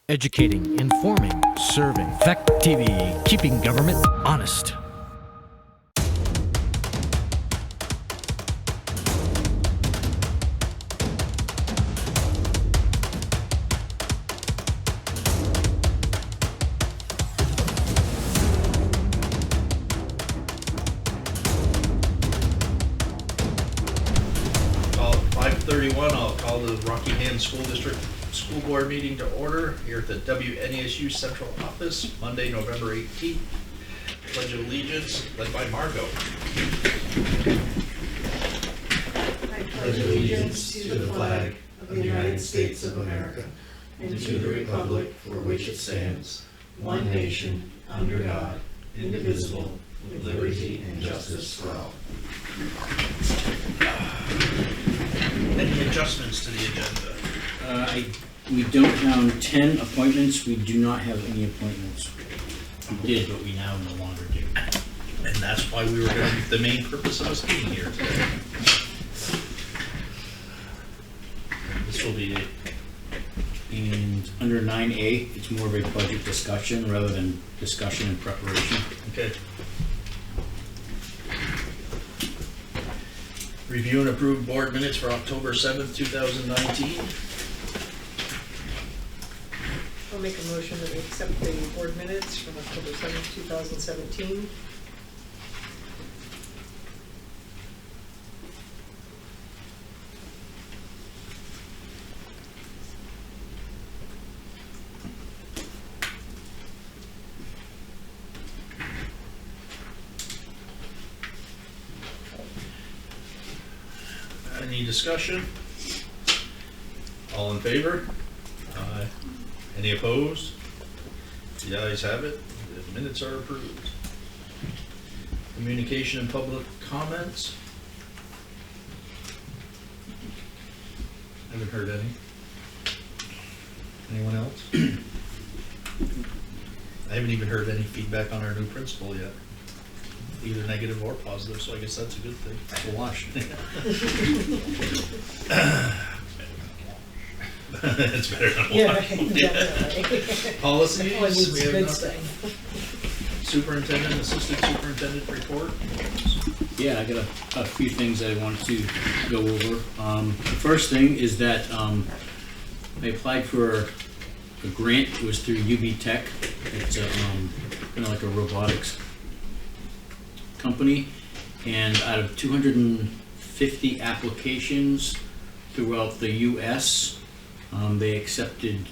Educating, informing, serving. Fact TV, keeping government honest. Call 5:31. I'll call the Rockingham School District School Board meeting to order here at the WNESU Central Office, Monday, November 18th. Pledge of Allegiance, led by Margot. I pledge allegiance to the flag of the United States of America and to the republic for which it stands, one nation, under God, indivisible, with liberty and justice for all. Any adjustments to the agenda? We don't count 10 appointments. We do not have any appointments. We did, but we now no longer do. And that's why we were going to, the main purpose of us being here today. This will be it. And under 9A, it's more of a budget discussion rather than discussion and preparation. Okay. Review and approve board minutes for October 7th, 2019. I'll make a motion that we accept the board minutes from October 7th, 2017. Any discussion? All in favor? Aye. Any opposed? The ayes have it. The minutes are approved. Communication and public comments? Haven't heard any. Anyone else? I haven't even heard any feedback on our new principal yet, either negative or positive, so I guess that's a good thing. We'll watch. It's better than Yeah, one. definitely. Policies, That one needs we have good nothing. stuff. Superintendent, assistant superintendent report. Yeah, I got a few things I wanted to go over. The first thing is that I applied for a grant. It was through UB Tech. It's kind of like a robotics company, and out of 250 applications throughout the U.S., they accepted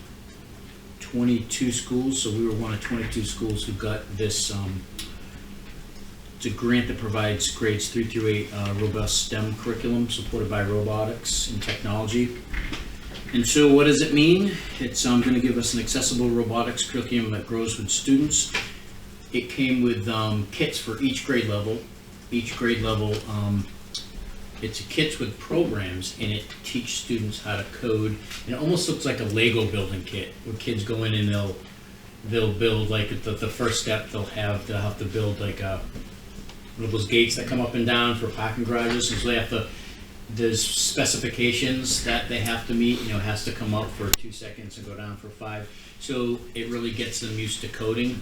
22 schools, so we were one of 22 schools who got this. It's a grant that provides grades 3 through 8 robust STEM curriculum supported by robotics and technology. And so what does it mean? It's going to give us an accessible robotics curriculum that grows with students. It came with kits for each grade level. Each grade level, it's kits with programs in it to teach students how to code. And it almost looks like a Lego building kit where kids go in and they'll build, like the first step they'll have to build like one of those gates that come up and down for parking garages. And so they have to, there's specifications that they have to meet. You know, it has to come up for 2 seconds and go down for 5. So it really gets them used to coding.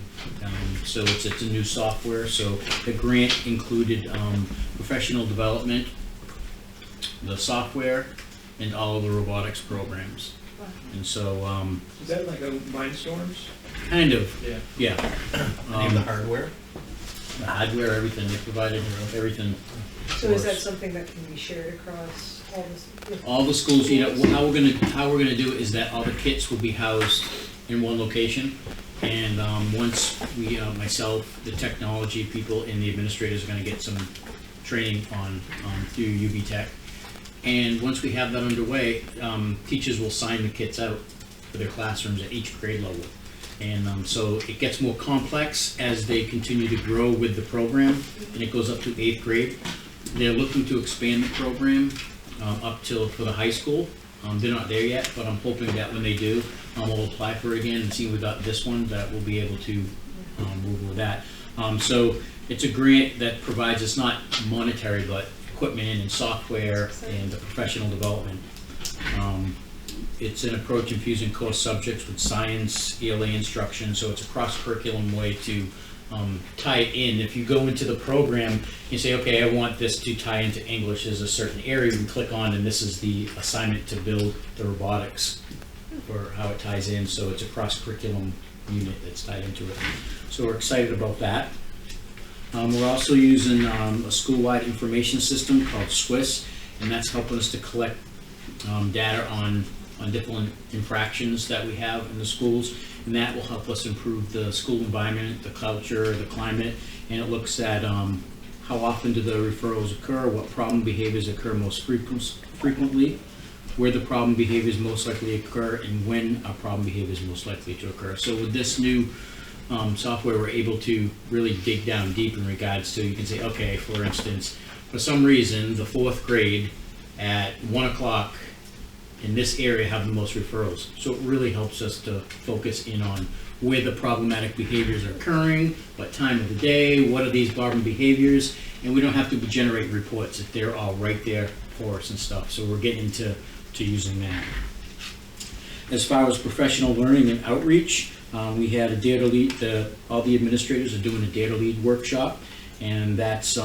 So it's a new software. So the grant included professional development, the software, and all of the robotics programs. And so, Is that like a Mindstorms? kind of, Yeah. yeah. Any of the hardware? The hardware, everything, they provided everything. So is that something that can be shared across all the? All the schools, you know, how we're gonna do it is that all the kits will be housed in one location. And once we, myself, the technology people, and the administrators are gonna get some training on through UB Tech. And once we have that underway, teachers will sign the kits out for their classrooms at each grade level. And so it gets more complex as they continue to grow with the program, and it goes up to 8th grade. They're looking to expand the program up till for the high school. They're not there yet, but I'm hoping that when they do, we'll apply for it again and see we got this one, that we'll be able to move with that. So it's a grant that provides us not monetary, but equipment and software and the professional development. it's an approach infusing core subjects with science, ELA instruction, so it's a cross-curriculum way to tie it in. If you go into the program, you say, okay, I want this to tie into English. There's a certain area you can click on, and this is the assignment to build the robotics for how it ties in. So it's a cross-curriculum unit that's tied into it. So we're excited about that. We're also using a school-wide information system called Swiss, and that's helping us to collect data on different infractions that we have in the schools, and that will help us improve the school environment, the culture, the climate, and it looks at how often do the referrals occur, what problem behaviors occur most frequently, where the problem behaviors most likely occur, and when a problem behavior is most likely to occur. So with this new software, we're able to really dig down deep in regards to, you can say, okay, for instance, for some reason, the 4th grade at 1 o'clock in this area have the most referrals. So it really helps us to focus in on where the problematic behaviors are occurring, what time of the day, what are these problem behaviors, and we don't have to generate reports if they're all right there for us and stuff. So we're getting into using that. As far as professional learning and outreach, we had a Dare to Lead, all the administrators are doing a Dare to Lead workshop, and that's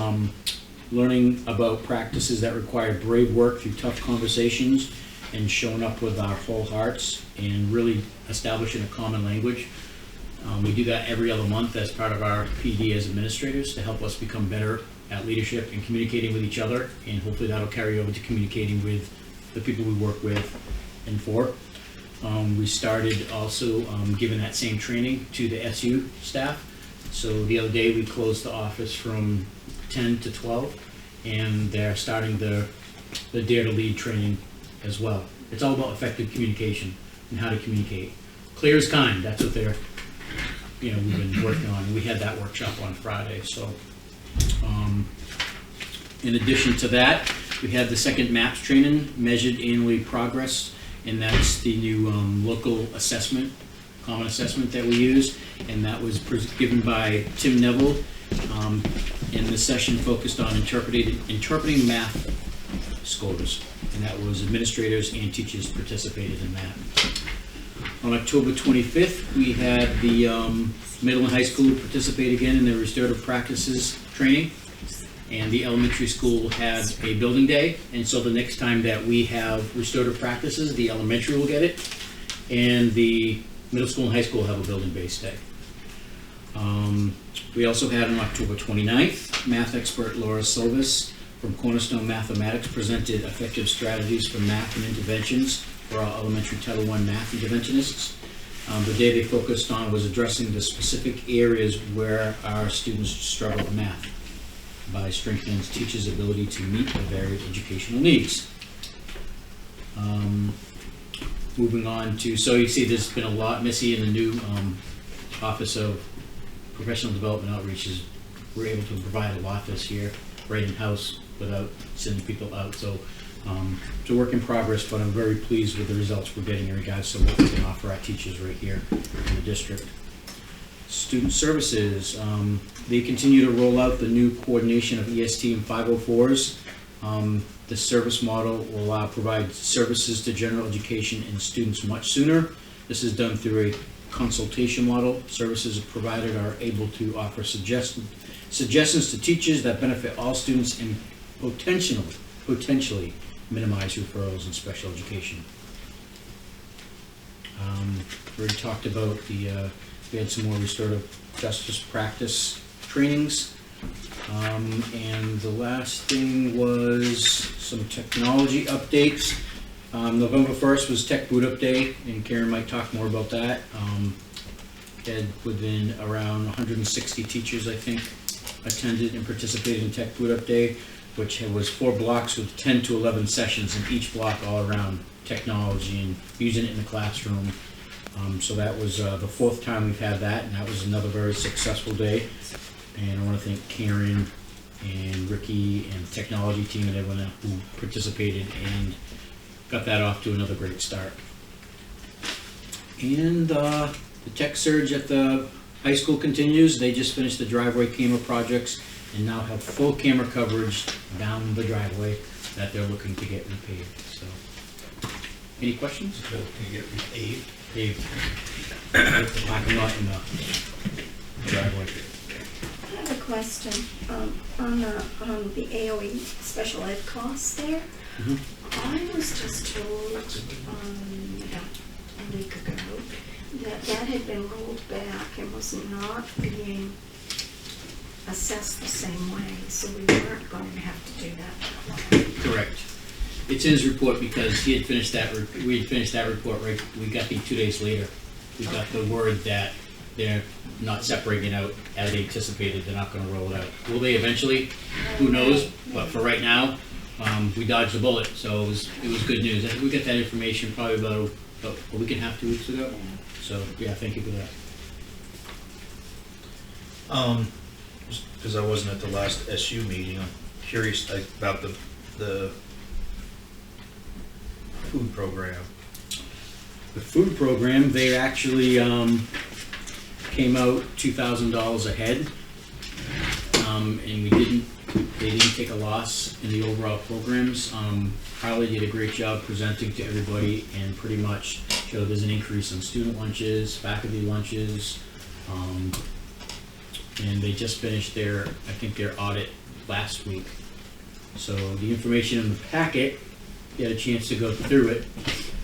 learning about practices that require brave work through tough conversations and showing up with our whole hearts and really establishing a common language. We do that every other month as part of our PD as administrators to help us become better at leadership and communicating with each other, and hopefully that'll carry over to communicating with the people we work with and for. We started also giving that same training to the SU staff. So the other day we closed the office from 10 to 12, and they're starting the Dare to Lead training as well. It's all about effective communication and how to communicate. Clear as kind, that's what we've been working on. We had that workshop on Friday. So in addition to that, we had the second MAPS training, measured annually progress, and that's the new local assessment, common assessment that we use, and that was given by Tim Neville, and the session focused on interpreting math scores, and that was administrators and teachers participated in that. On October 25th, we had the middle and high school participate again in the restorative practices training, and the elementary school had a building day, and so the next time that we have restorative practices, the elementary will get it, and the middle school and high school will have a building-based day. We also had on October 29th, math expert Laura Silvis from Cornerstone Mathematics presented effective strategies for math and interventions for our elementary Title I math interventionists. The day they focused on was addressing the specific areas where our students struggle with math by strengthening teachers' ability to meet the varied educational needs. Moving on to, so you see there's been a lot, Missy in the new Office of Professional Development Outreach we're able to provide a office here right in-house without sending people out. So it's a work in progress, but I'm very pleased with the results we're getting in regards to what we can offer our teachers right here in the district. Student services, they continue to roll out the new coordination of EST and 504s. The service model will provide services to general education and students much sooner. This is done through a consultation model. Services provided are able to offer suggestions to teachers that benefit all students and potentially minimize referrals in special education. We already talked about we had some more restorative justice practice trainings. And the last thing was some technology updates. November 1st was Tech Boot Up Day, and Karen might talk more about that. Had within around 160 teachers, I think, attended and participated in Tech Boot Up Day, which was 4 blocks with 10 to 11 sessions, and each block all around technology and using it in the classroom. So that was the 4th time we've had that, and that was another very successful day. And I want to thank Karen and Ricky and the technology team and everyone who participated and got that off to another great start. And the tech surge at the high school continues. They just finished the driveway camera projects and now have full camera coverage down the driveway that they're looking to get repaved. So Any questions? Can you get paved? Dave, the parking lot in the driveway. I have a question on the AOE special ed costs there. Mhm. I was just told about a week ago that that had been rolled back and was not being assessed the same way, so we weren't going to have to do that. Correct. It's in his report because he had finished that, we had finished that report, right? We got the 2 days later. We got the word that they're not separating it out as they anticipated. They're not gonna roll it out. Will they eventually? Who knows? But for right now, we dodged the bullet, so it was good news. I think we got that information probably about a week and a half, 2 weeks ago. So, yeah, thank you for that. Because I wasn't at the last SU meeting, I'm curious about the food program. The food program, they actually came out $2,000 ahead, and they didn't take a loss in the overall programs. Harley did a great job presenting to everybody and pretty much showed there's an increase in student lunches, faculty lunches, and they just finished their audit last week. So the information in the packet, you had a chance to go through it.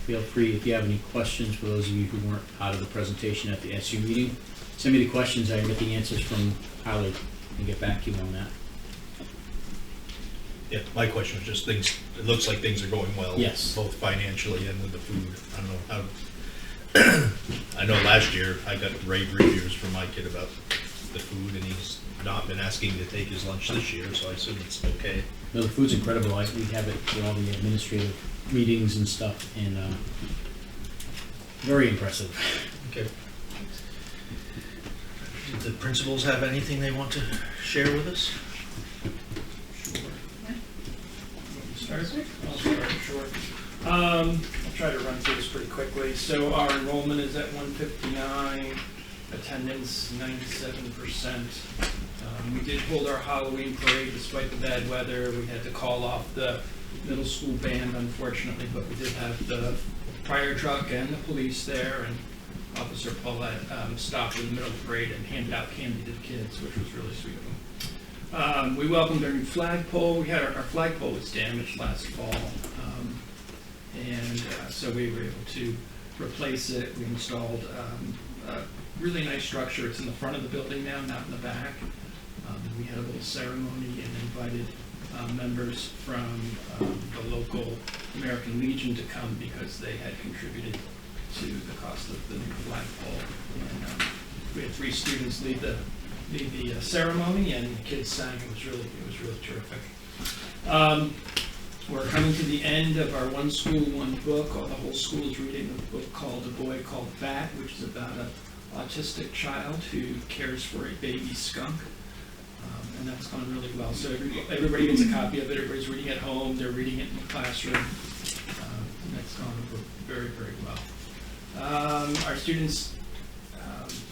Feel free, if you have any questions, for those of you who weren't part of the presentation at the SU meeting, send me the questions. I can get the answers from Harley and get back to you on that. Yeah, my question was just things, it looks like things are going well. Yes. Both financially and with the food. I don't know how, I know last year I got rave reviews from my kid about the food, and he's not been asking to take his lunch this year, so I assume it's okay. No, the food's incredible. We have it for all the administrative meetings and stuff, and very impressive. Okay. Did the principals have anything they want to share with us? I'll start short. I'll try to run through this pretty quickly. So our enrollment is at 159, attendance 97%. We did hold our Halloween parade despite the bad weather. We had to call off the middle school band, unfortunately, but we did have the fire truck and the police there, and Officer Paulette stopped in the middle of the parade and handed out candy to the kids, which was really sweet of them. We welcomed our new flagpole. We had our flagpole was damaged last fall, and so we were able to replace it. We installed a really nice structure. It's in the front of the building now, not in the back. We had a little ceremony and invited members from the local American Legion to come because they had contributed to the cost of the new flagpole. And we had 3 students lead the ceremony, and the kids sang. It was really terrific. We're coming to the end of our One School, One Book. The whole school is reading a book called A Boy Called Bat, which is about an autistic child who cares for a baby skunk. And that's gone really well. So everybody gets a copy of it. Everybody's reading at home. They're reading it in the classroom. And that's gone very, very well. Our students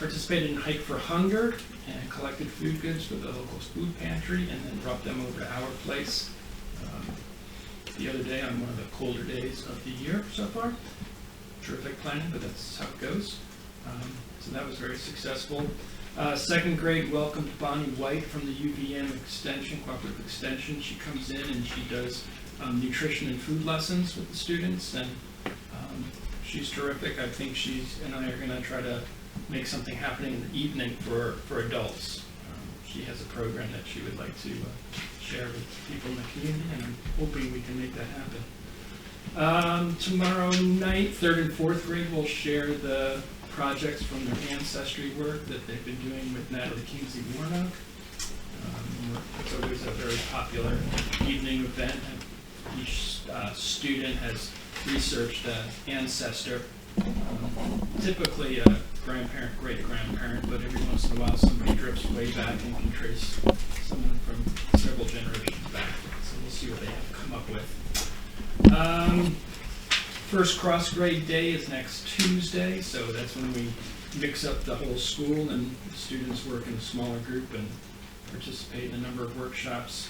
participated in Hike for Hunger and collected food goods for the local food pantry and then brought them over to our place the other day on one of the colder days of the year so far. Terrific planning, but that's how it goes. So that was very successful. 2nd grade welcomed Bonnie White from the UVM Extension, Cooperative Extension. She comes in and she does nutrition and food lessons with the students, and she's terrific. I think she and I are going to try to make something happening in the evening for adults. She has a program that she would like to share with people in the community, and I'm hoping we can make that happen. Tomorrow night, 3rd and 4th grade will share the projects from their ancestry work that they've been doing with Natalie Kingsley Warnock. It's always a very popular evening event, and each student has researched an ancestor, typically a grandparent, great-grandparent, but every once in a while somebody drifts way back and can trace someone from several generations back. So we'll see what they have come up with. First cross-grade day is next Tuesday, so that's when we mix up the whole school and students work in a smaller group and participate in a number of workshops.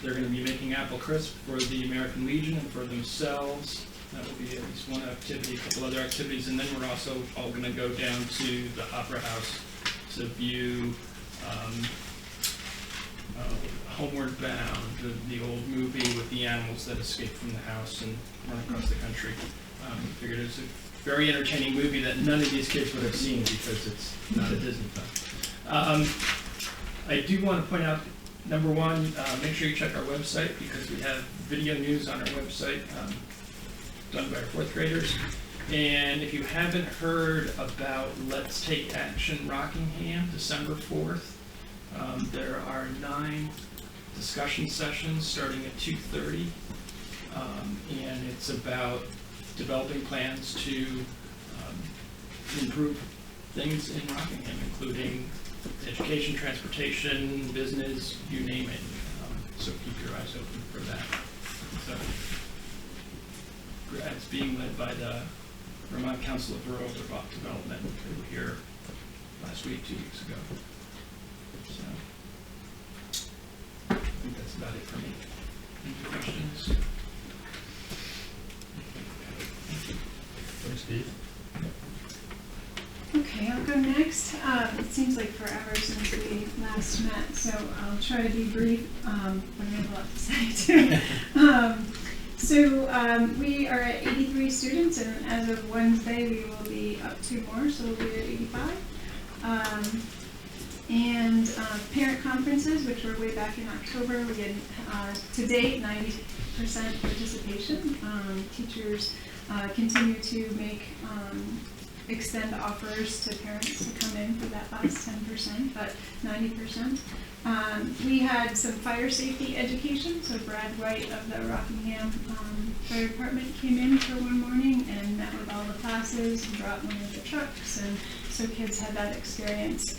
They're going to be making apple crisp for the American Legion and for themselves. That will be at least one activity, a couple other activities, and then we're also all going to go down to the Opera House to view Homeward Bound, the old movie with the animals that escaped from the house and run across the country. Figured it was a very entertaining movie that none of these kids would have seen because it's not a Disney film. I do want to point out, number one, make sure you check our website because we have video news on our website done by our fourth graders. And if you haven't heard about Let's Take Action Rockingham, December 4th, there are 9 discussion sessions starting at 2:30, and it's about developing plans to improve things in Rockingham, including education, transportation, business, you name it. So keep your eyes open for that. So it's being led by the Vermont Council of Rural Development, who were here last week, 2 weeks ago. So I think that's about it for me. Any questions? Thanks, Steve. Okay, I'll go next. It seems like forever since we last met, so I'll try to be brief, but I have a lot to say too. We are at 83 students, and as of Wednesday, we will be up 2 more, so we'll be at 85. Parent conferences, which were way back in October, we had, to date, 90% participation. Teachers continue to extend offers to parents to come in for that last 10%, but 90%. We had some fire safety education, so Brad White of the Rockingham Fire Department came in for one morning and met with all the classes and brought one of the trucks, and so kids had that experience.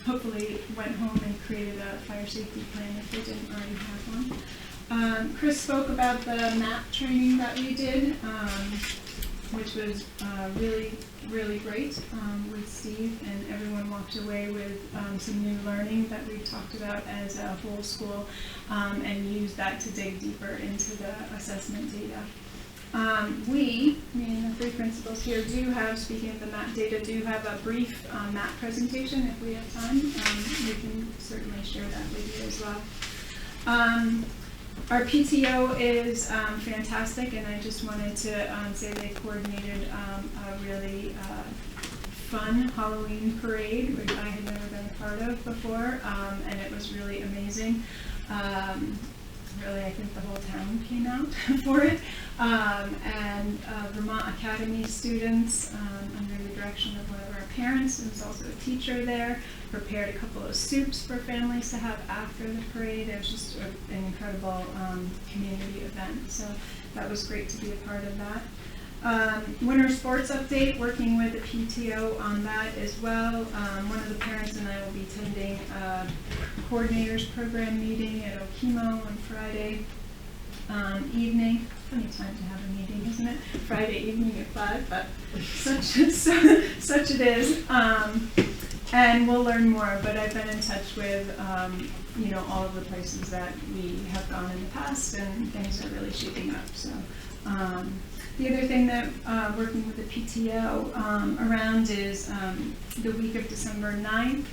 Hopefully went home and created a fire safety plan if they didn't already have one. Chris spoke about the MAP training that we did, which was really, really great with Steve, and everyone walked away with some new learning that we've talked about as a whole school, and used that to dig deeper into the assessment data. We, meaning the 3 principals here, do have, speaking of the MAP data, do have a brief MAP presentation if we have time. We can certainly share that with you as well. Our PTO is fantastic, and I just wanted to say they coordinated a really fun Halloween parade, which I had never been a part of before, and it was really amazing. Really, I think the whole town came out for it. Vermont Academy students, under the direction of one of our parents, who was also a teacher there, prepared a couple of soups for families to have after the parade. It was just an incredible community event, so that was great to be a part of that. Winter sports update, working with the PTO on that as well. One of the parents and I will be attending a coordinators program meeting at Okemo on Friday evening. Funny time to have a meeting, isn't it? Friday evening at 5, but such it is. And we'll learn more, but I've been in touch with all of the places that we have gone in the past, and things are really shaping up. So the other thing that working with the PTO around is the week of December 9th,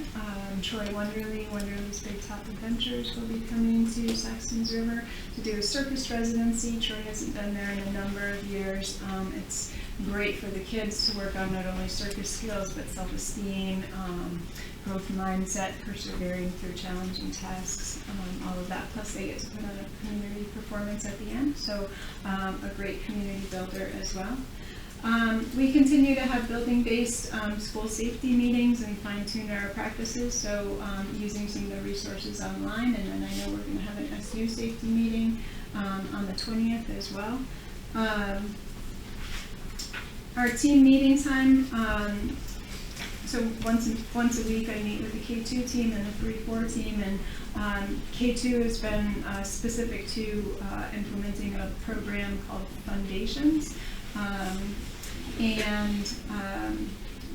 Troy Wonderly's Big Top Adventures will be coming to Saxons River to do a circus residency. Troy hasn't been there in a number of years. It's great for the kids to work on not only circus skills, but self-esteem, growth mindset, persevering through challenging tasks, all of that. Plus they get to put on a community performance at the end, so a great community builder as well. We continue to have building-based school safety meetings and fine-tune our practices, so using some of the resources online, and then I know we're going to have an SU safety meeting on the 20th as well. Our team meeting time, so once a week I meet with the K2 team and the 3-4 team, and K2 has been specific to implementing a program called Foundations, and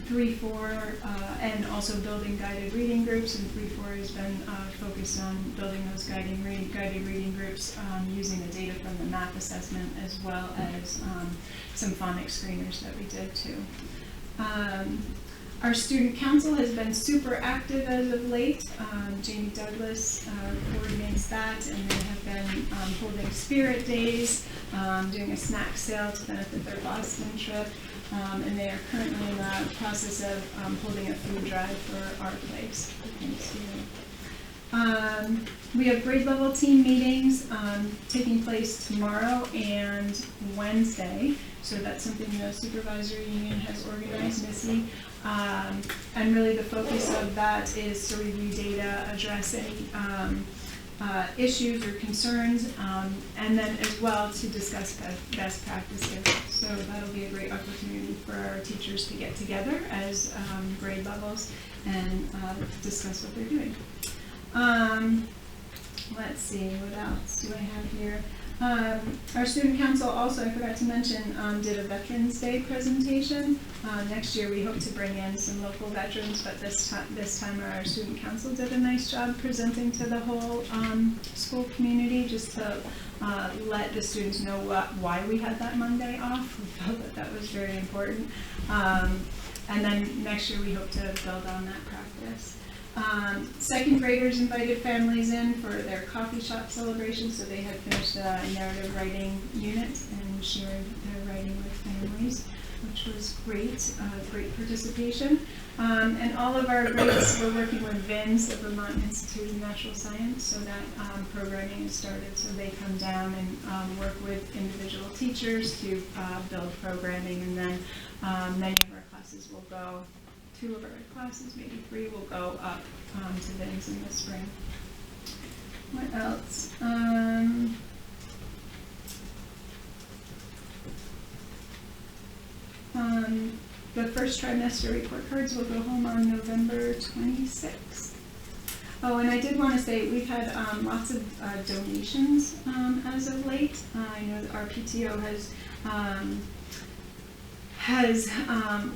3-4, and also building guided reading groups, and 3-4 has been focused on building those guided reading groups using the data from the math assessment, as well as some phonics screeners that we did too. Our student council has been super active as of late. Jamie Douglas coordinates that, and they have been holding spirit days, doing a snack sale to benefit their Boston trip, and they are currently in the process of holding a food drive for our place for Thanksgiving. We have grade level team meetings taking place tomorrow and Wednesday, so that's something the supervisory union has organized, Missy. And really the focus of that is to review data, address any issues or concerns, and then as well to discuss best practices. So that'll be a great opportunity for our teachers to get together as grade levels and discuss what they're doing. Let's see, what else do I have here? Our student council also, I forgot to mention, did a Veterans Day presentation. Next year we hope to bring in some local veterans, but this time our student council did a nice job presenting to the whole school community, just to let the students know why we had that Monday off. We felt that that was very important. And then next year we hope to build on that practice. Second graders invited families in for their coffee shop celebration, so they had finished a narrative writing unit and shared their writing with families, which was great, great participation. And all of our grades, we're working with VINS, the Vermont Institute of Natural Science, so that programming has started, so they come down and work with individual teachers to build programming, and then many of our classes will go, 2 of our classes, maybe 3, will go up to VINS in the spring. What else? The first trimester report cards will go home on November 26th. Oh, and I did want to say we've had lots of donations as of late. I know that our PTO has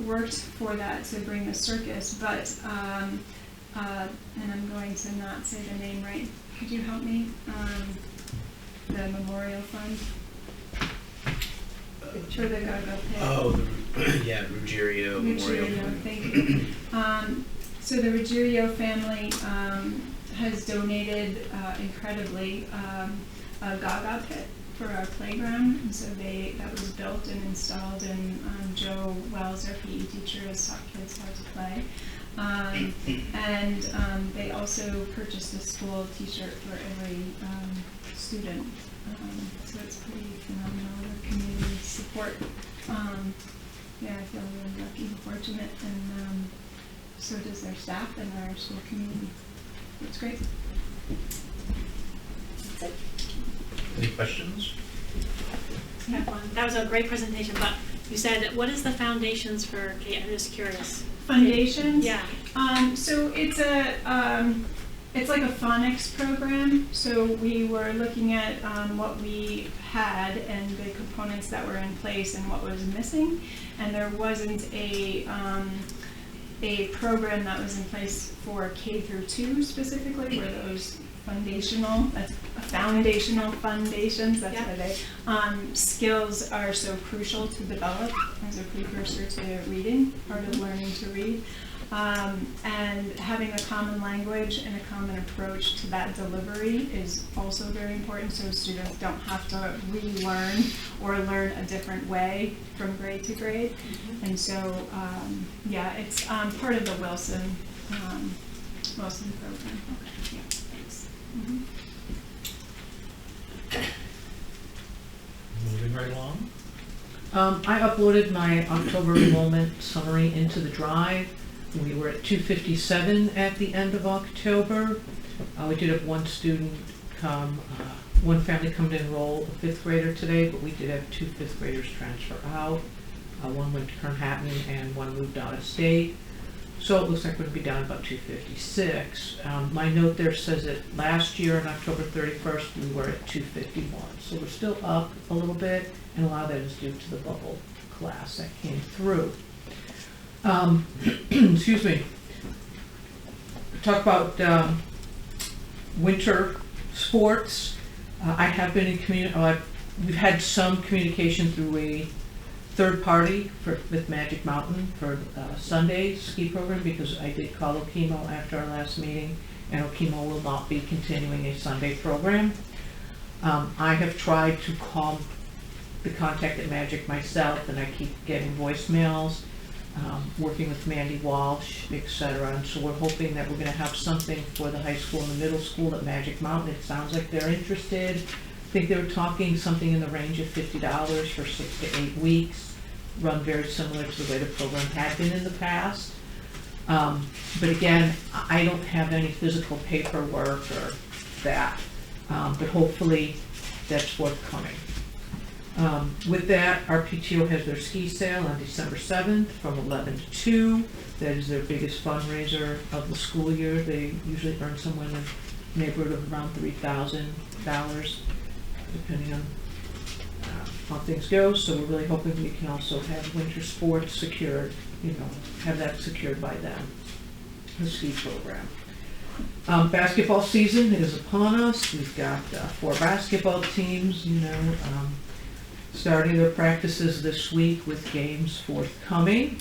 worked for that to bring the circus, but, and I'm going to not say the name right. Could you help me? The Memorial Fund? For the Gaga Pit. Oh, yeah, Ruggiero Memorial Fund. Thank you. So the Ruggiero family has donated incredibly a Gaga Pit for our playground, and so that was built and installed, and Joe Wells, our PE teacher, has taught kids how to play. And they also purchased a school t-shirt for every student, so it's pretty phenomenal, the community support. Yeah, I feel really lucky and fortunate, and so does their staff and our school community. It's great. That's it. Any questions? I have one. That was a great presentation, but you said, what is the foundations for Kate? I'm just curious. Foundations? Yeah. So it's it's like a phonics program. So we were looking at what we had and the components that were in place and what was missing, and there wasn't a program that was in place for K through 2 specifically, where those foundational foundations, that's Yeah. what they, skills are so crucial to develop as a precursor to reading, part of learning to read. And having a common language and a common approach to that delivery is also very important, so students don't have to relearn or learn a different way from grade to grade. Mm-hmm. And so, yeah, it's part of the Wilson program. Okay. Yeah, thanks. Mm-hmm. Moving right along. I uploaded my October enrollment summary into the drive. We were at 257 at the end of October. We did have one student one family come to enroll a 5th grader today, but we did have 2 5th graders transfer out. One went to Manhattan and one moved out of state. So it looks like we're going to be down about 256. My note there says that last year on October 31st we were at 251. So we're still up a little bit, and a lot of that is due to the bubble class that came through. Excuse me. Talk about winter sports. I have been in we've had some communication through a third party with Magic Mountain for Sunday ski program, because I did call Okemo after our last meeting, and Okemo will not be continuing a Sunday program. I have tried to call the contact at Magic myself, and I keep getting voicemails, working with Mandy Walsh, etc. And so we're hoping that we're going to have something for the high school and the middle school at Magic Mountain. It sounds like they're interested. I think they were talking something in the range of $50 for 6 to 8 weeks, run very similar to the way the program had been in the past. But again, I don't have any physical paperwork or that, but hopefully that's forthcoming. With that, our PTO has their ski sale on December 7th from 11 to 2. That is their biggest fundraiser of the school year. They usually earn somewhere in the neighborhood of around $3,000, depending on how things go. So we're really hoping we can also have winter sports secured, have that secured by them, the ski program. Basketball season is upon us. We've got 4 basketball teams, starting their practices this week with games forthcoming.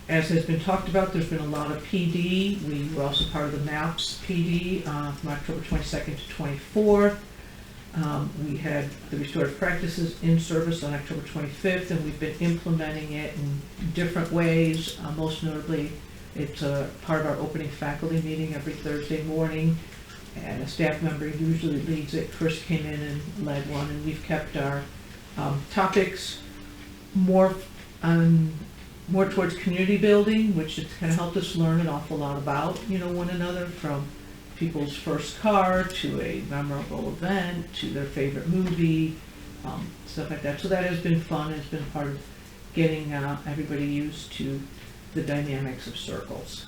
As has been talked about, there's been a lot of PD. We were also part of the MAPS PD from October 22nd to 24th. We had the restorative practices in service on October 25th, and we've been implementing it in different ways. Most notably, it's a part of our opening faculty meeting every Thursday morning, and a staff member usually leads it. Chris came in and led one, and we've kept our topics more towards community building, which has kind of helped us learn an awful lot about one another, from people's first car to a memorable event to their favorite movie, stuff like that. So that has been fun. It's been part of getting everybody used to the dynamics of circles.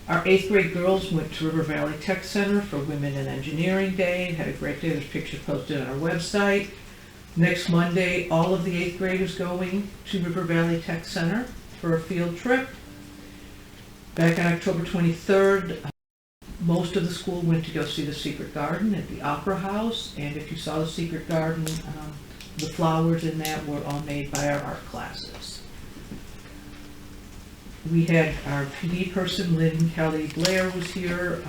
Our 8th grade girls went to River Valley Tech Center for Women in Engineering Day. Had a great day. There's pictures posted on our website. Next Monday, all of the 8th graders going to River Valley Tech Center for a field trip. Back on October 23rd, most of the school went to go see the Secret Garden at the Opera House. And if you saw the Secret Garden, the flowers in that were all made by our art classes. We had our PD person, Lynn Kelly Blair, was here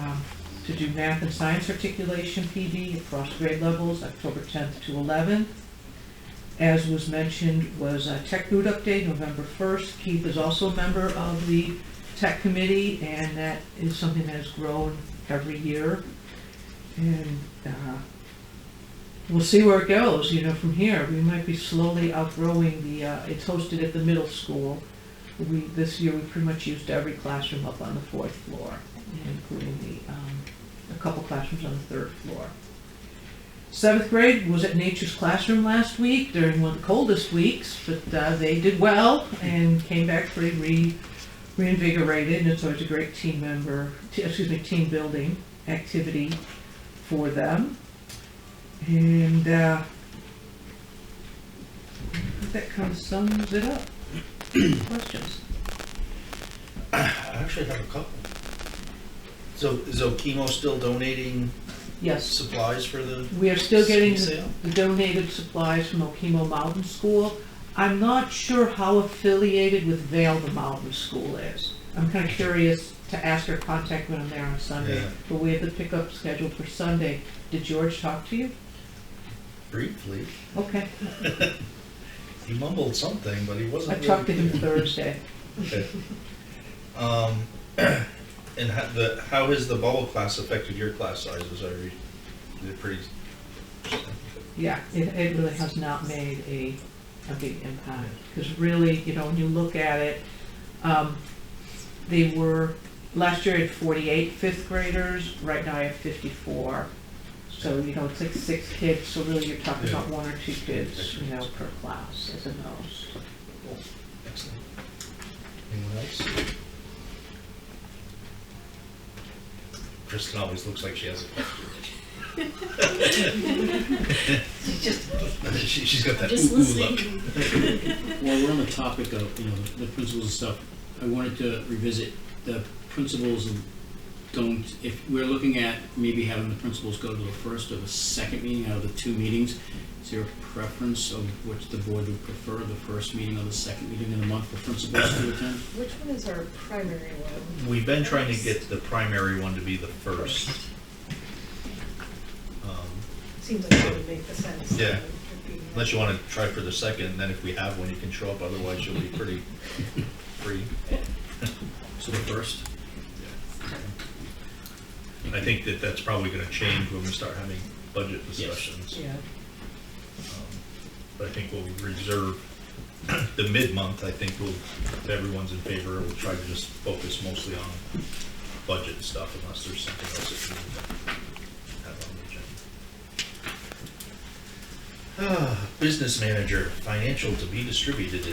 to do math and science articulation PD across grade levels, October 10th to 11th. As was mentioned, was Tech Boot Update, November 1st. Keith is also a member of the Tech Committee, and that is something that has grown every year. And we'll see where it goes, from here. We might be slowly outgrowing it's hosted at the middle school. This year we pretty much used every classroom up on the 4th floor, including a couple classrooms on the 3rd floor. 7th grade was at Nature's Classroom last week during one of the coldest weeks, but they did well and came back pretty reinvigorated, and so it's a great team building activity for them. And that kind of sums it up. Questions? I actually have a couple. So is Okemo still donating Yes. supplies for the We are still getting ski sale? the donated supplies from Okemo Mountain School. I'm not sure how affiliated with Vail the Mountain School is. I'm kind of curious to ask her contact when I'm there on Sunday. Yeah. But we have the pickup scheduled for Sunday. Did George talk to you? Briefly. Okay. He mumbled something, but he wasn't. I talked to really him Thursday. Okay. And how has the bubble class affected your class sizes? Is it pretty? Yeah, it really has not made a big impact. Because really, when you look at it, they were, last year I had 48 5th graders, right now I have 54. So, it's like 6 kids, so really you're talking about 1 or 2 kids, per class as a most. Cool. Excellent. Anyone else? Kristen always looks like she has a question. She's got that Just ooh listening. look. While we're on the topic of, the principals and stuff, I wanted to revisit the principals and don't, if we're looking at maybe having the principals go to the first or the second meeting out of the 2 meetings, is there a preference of which the board would prefer, the first meeting or the second meeting in the month for principals to attend? Which one is our primary one? We've been trying to get the primary one to be the first. Seems like it would make the sense. Yeah. Unless you want to try for the second, and then if we have one, you can show up, otherwise you'll be pretty free. So the first? I think that that's probably going to change when we start having budget discussions. Yeah. But I think we'll reserve the mid-month. I think we'll, if everyone's in favor, we'll try to just focus mostly on budget stuff unless there's something else that we need to have on the agenda. Business manager, financial to be distributed.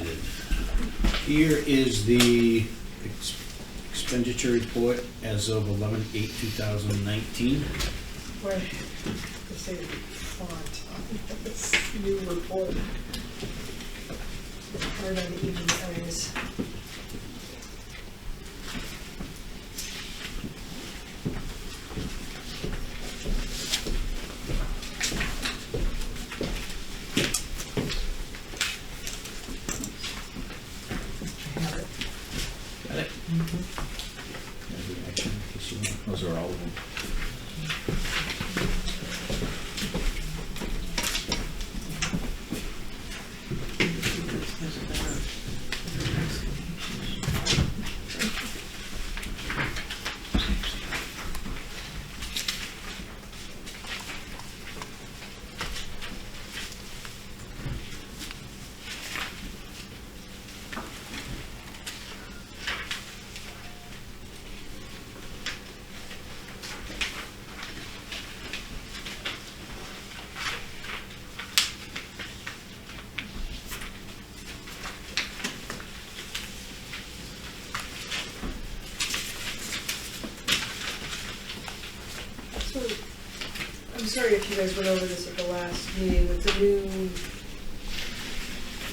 Here is the expenditure report as of 11/8/2019. Where, to say the font on this new report. Hard on the even eyes. Got it? Those are all of them. So, I'm sorry if you guys went over this at the last meeting with the new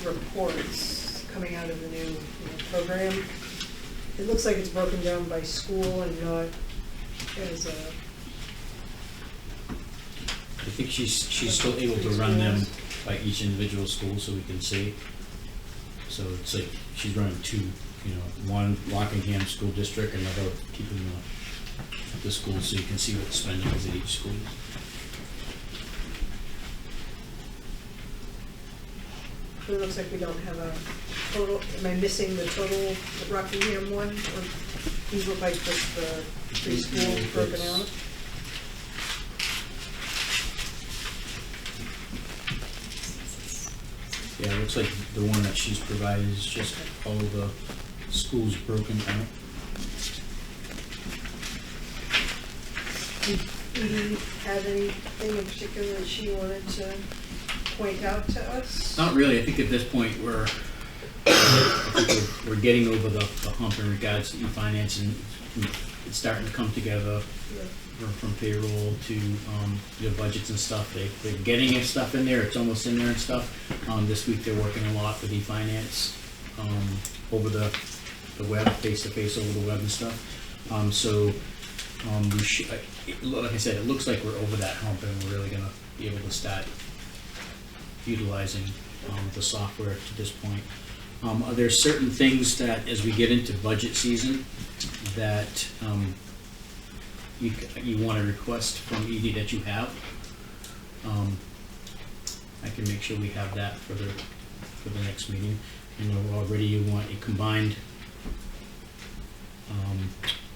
reports coming out of the new program. It looks like it's broken down by school and not as a, I think she's still able to run them by each individual school so we can see. So it's like she's running 2, one Rockingham school district, another keeping the schools so you can see what the spending is at each school. it looks like we don't have a total, am I missing the total Rockingham one? Or these look like just the 3 schools broken out? Yeah, it looks like the one that she's provided is just all the schools broken out. Did Edie have anything in particular that she wanted to point out to us? Not really. I think at this point we're getting over the hump in regards to e-finance, and it's starting to come together from payroll to your budgets and stuff. They're getting stuff in there. It's almost in there and stuff. This week they're working a lot with e-finance over the web, face-to-face over the web and stuff. We should, like I said, it looks like we're over that hump, and we're really going to be able to start utilizing the software to this point. Are there certain things that, as we get into budget season, that you want to request from Edie that you have? I can make sure we have that for the next meeting. I know already you want a combined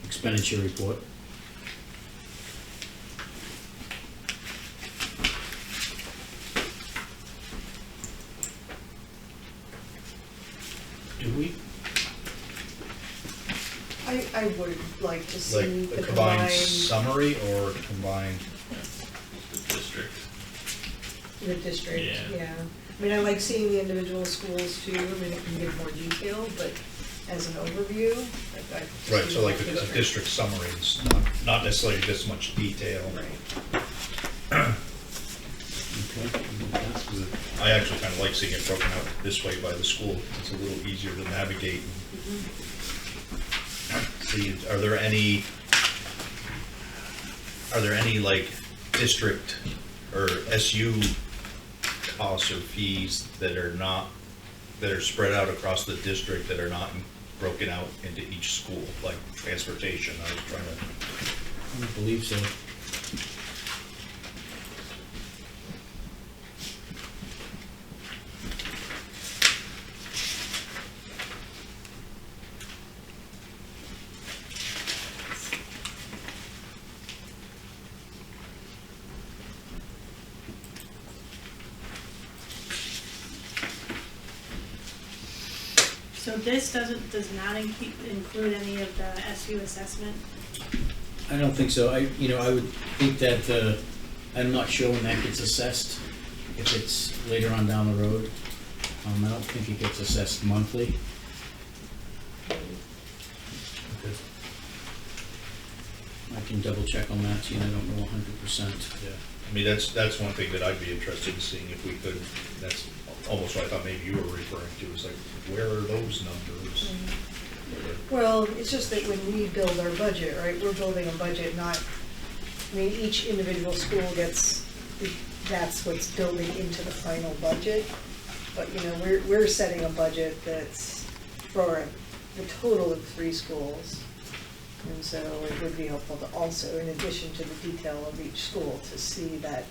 expenditure report. Do we? I would like to see Like the a combined summary or a combined? The district, Yeah. yeah. I mean, I like seeing the individual schools too, I mean, it can give more detail, but as an overview, I. Right, so like a district summary, it's not necessarily this much detail. Right. Okay. I actually kind of like seeing it broken out this way by the school. It's a little easier to navigate. See, are there any like district or SU costs or fees that are spread out across the district that are not broken out into each school, like transportation? I was trying to. I don't believe so. So this does not include any of the SU assessment? I don't think so. I would think that, I'm not sure when that gets assessed, if it's later on down the road. I don't think it gets assessed monthly. I can double check on that, I don't know 100%. Yeah, I mean, that's one thing that I'd be interested in seeing if we could. That's almost what I thought maybe you were referring to, is like, where are those numbers? Well, it's just that when we build our budget, right, we're building a budget, not, I mean, each individual school gets, that's what's building into the final budget. But, we're setting a budget that's for the total of 3 schools. And so it would be helpful to also, in addition to the detail of each school, to see that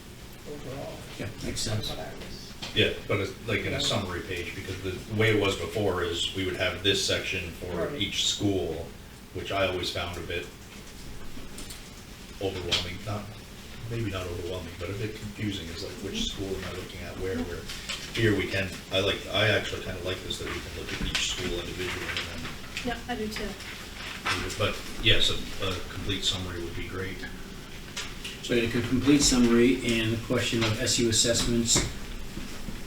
overall. Yeah, makes sense. That's what I was. Yeah, but it's like in a summary page, because the way it was before is we would have this section for Right. each school, which I always found a bit overwhelming, maybe not overwhelming, but a bit confusing, is like, which school am I looking at, where here we can, I actually kind of like this, that we can look at each school individually and Yeah, I do too. then, but yes, a complete summary would be great. So a complete summary and the question of SU assessments,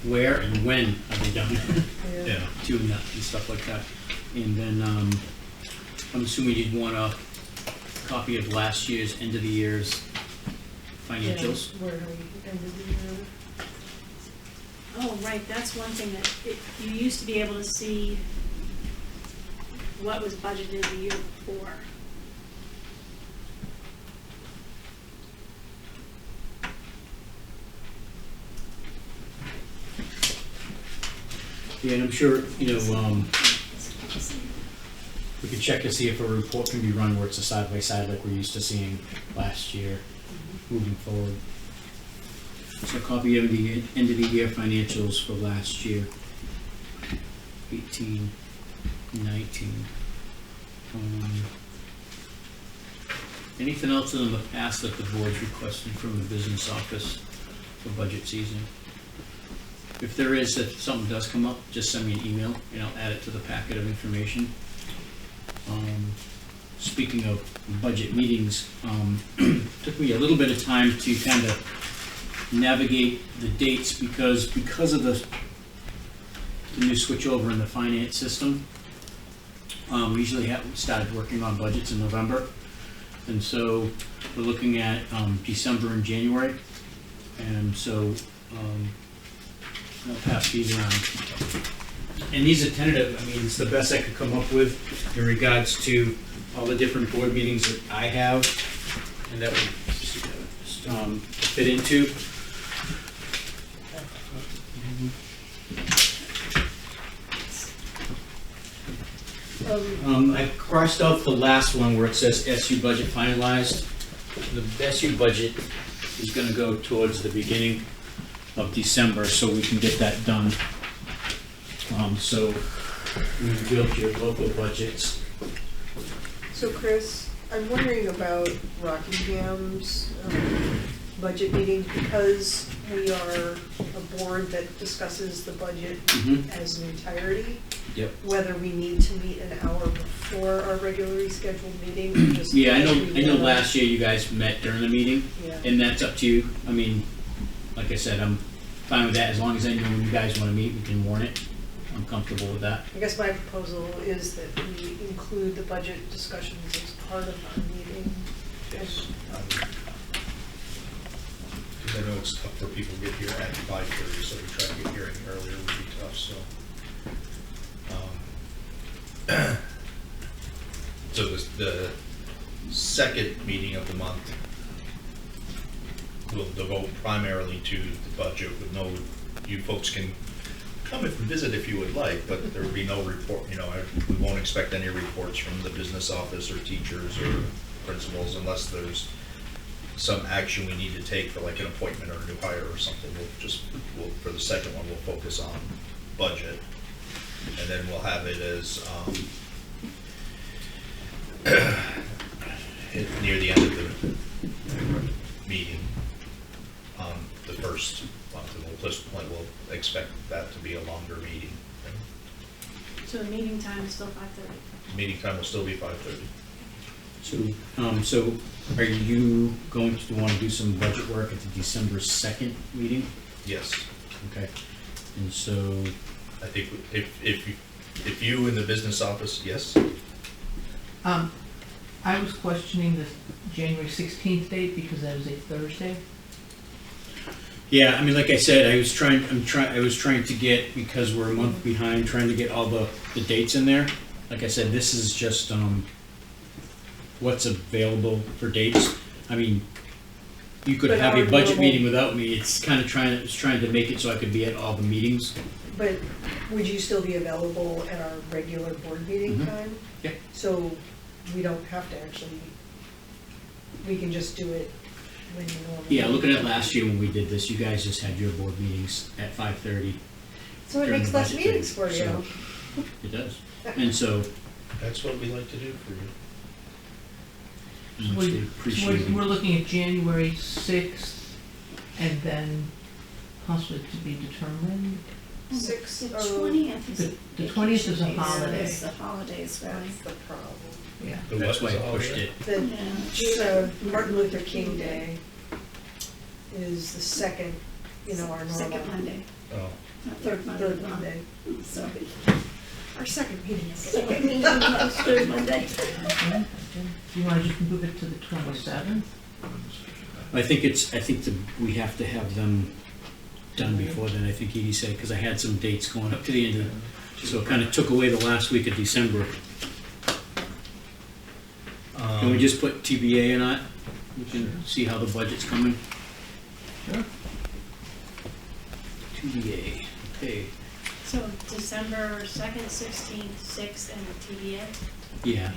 where and when are they done? Yeah. Doing that and stuff like that. And then, I'm assuming you'd want a copy of last year's, end of the year's financials. Yeah, where we ended the year. Oh, right, that's one thing that, you used to be able to see what was budgeted the year before. Yeah, and I'm sure, we could check to see if a report can be run where it's a side-by-side like we're used to seeing last year, moving forward. So a copy of the end of the year financials for last year, 18, 19. Anything else in the past that the board's requested from the business office for budget season? If there is, if something does come up, just send me an email and I'll add it to the packet of information. Speaking of budget meetings, took me a little bit of time to kind of navigate the dates because of the new switch over in the finance system. We usually started working on budgets in November, and so we're looking at December and January, and so I'll pass these around. And these are tentative. I mean, it's the best I could come up with in regards to all the different board meetings that I have and that would fit into. I crossed out the last one where it says SU budget finalized. The SU budget is going to go towards the beginning of December, so we can get that done. So we've built your local budgets. So Chris, I'm wondering about Rockingham's budget meeting, because we are a board that discusses the budget as an entirety. Yep. Whether we need to meet an hour before our regularly scheduled meeting. Or just Yeah, I know last year you guys met during the meeting, Yeah. and that's up to you. I mean, like I said, I'm fine with that. As long as I know when you guys want to meet, we can warn it. I'm comfortable with that. I guess my proposal is that we include the budget discussions as part of our meeting. Yes. 'cause I know it's tough for people to get here at 5:30, so we try to get here any earlier would be tough, so. So the second meeting of the month will devote primarily to the budget with no, you folks can come and visit if you would like, but there will be no report, we won't expect any reports from the business office or teachers or principals unless there's some action we need to take for like an appointment or a new hire or something. For the second one, we'll focus on budget. And then we'll have it as, near the end of the meeting, the first month, and we'll expect that to be a longer meeting. So the meeting time is still 5:30. Meeting time will still be 5:30. So are you going to want to do some budget work at the December 2nd meeting? Yes. Okay. And so, I think if you in the business office, yes? I was questioning the January 16th date because that is a Thursday. yeah, I mean, like I said, I was trying to get, because we're a month behind, trying to get all the dates in there. Like I said, this is just, what's available for dates. I mean, you could But have a our budget normal- meeting without me. It's kind of trying to make it so I could be at all the meetings. But would you still be available at our regular board meeting Mhm. time? Yeah. So we don't have to actually, we can just do it when you normally. Yeah, looking at last year when we did this, you guys just had your board meetings at 5:30. So it during makes the less budget meetings for period. you. So, it does. And so, That's what we like to do for you. much they appreciate it. We're looking at January 6th and then possibly to be determined. The 20th is. The 20th is a vacation days. holiday. It's the holidays, right? That's the problem. Yeah. The That's what why was I all pushed there? it. The Martin Luther King Day is the second, our normal. Second Monday, Oh, not third Monday. Third Monday. Sorry. Our second meeting is. Second meeting is third Monday. Okay. Do you want to just move it to the 27th? I think we have to have them done before then, I think Edie said, because I had some dates going up to the end of, so it kind of took away the last week of December. Can we just put TBA or not? We can see how the budget's coming. Sure. TBA, okay, So December 2nd, 16th, 6th, and the TBA? yeah.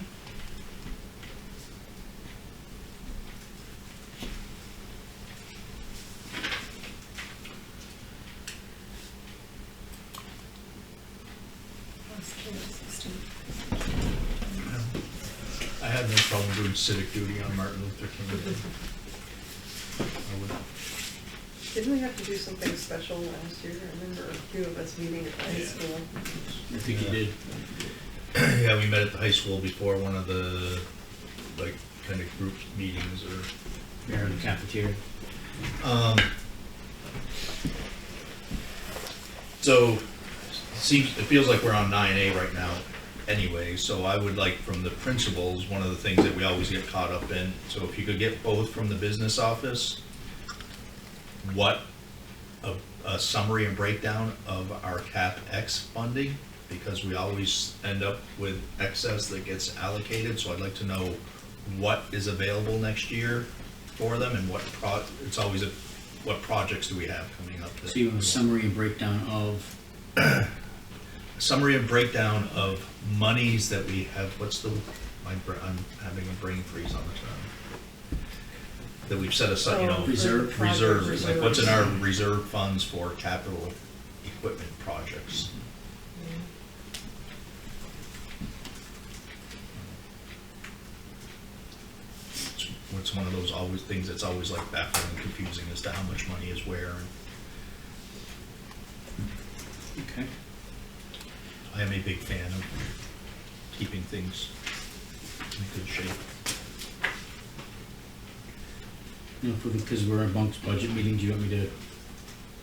I had no problem doing civic duty on Martin Luther King Day. I would- Didn't we have to do something special last year? I remember a few of us meeting at the high Yeah. school. I think you did. Yeah, we met at the high school before one of the, kind of group meetings or. There in the cafeteria. So, it feels like we're on 9A right now anyway, so I would like from the principals, one of the things that we always get caught up in, so if you could get both from the business office, what, a summary and breakdown of our CapEx funding, because we always end up with excess that gets allocated, so I'd like to know what is available next year for them and what projects do we have coming up? that- So you want a summary and breakdown of, Summary and breakdown of monies that we have, I'm having a brain freeze on the term. That we've set aside, Oh, for reserve- the project reserves, like what's in our reserves. reserve funds for capital equipment projects? It's one of those things that's always like baffling and confusing as to how much money is where. okay. I am a big fan of keeping things in good shape. Because we're amongst budget meetings, you want me to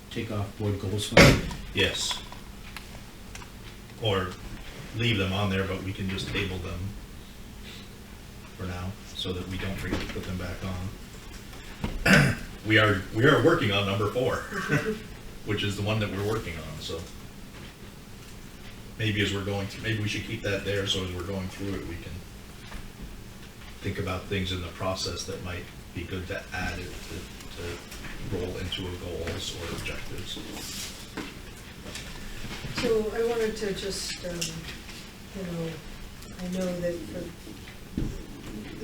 take off board goals fund? Yes. Or leave them on there, but we can just table them for now, so that we don't forget to put them back on. we are working on number 4, which is the one that we're working on, so. Maybe as we're going through, maybe we should keep that there, so as we're going through it, we can think about things in the process that might be good to add it to roll into a goals or objectives. So I wanted to just, I know that for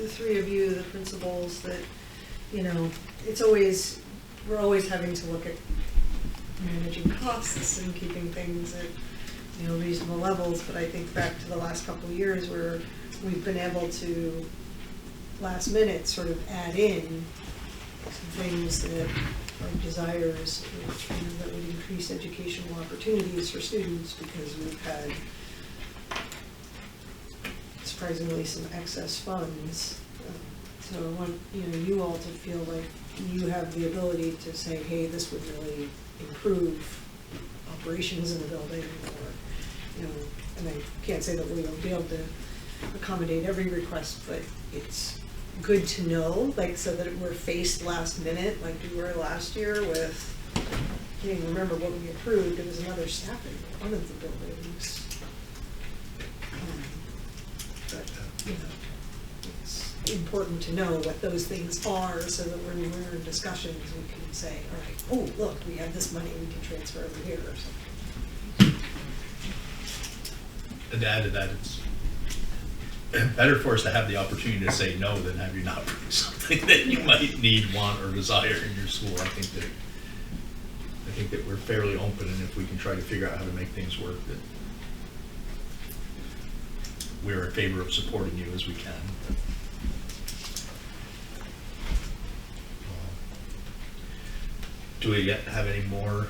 the 3 of you, the principals, that, we're always having to look at managing costs and keeping things at, reasonable levels, but I think back to the last couple of years where we've been able to, last minute, sort of add in some things that are desires, that would increase educational opportunities for students, because we've had surprisingly some excess funds. So I want, you all to feel like you have the ability to say, hey, this would really improve operations in the building, or, and I can't say that we will be able to accommodate every request, but it's good to know, so that we're faced last minute, like we were last year with, I can't even remember what we approved, it was another staffing in one of the buildings. But, it's important to know what those things are, so that when we're in discussions, we can say, all right, oh, look, we have this money, we can transfer over here, or something. And to add to that, it's better for us to have the opportunity to say no than have you not bring something that you might need, want, or desire in your school. I think that we're fairly open, and if we can try to figure out how to make things work, that we're in favor of supporting you as we can. Do we yet have any more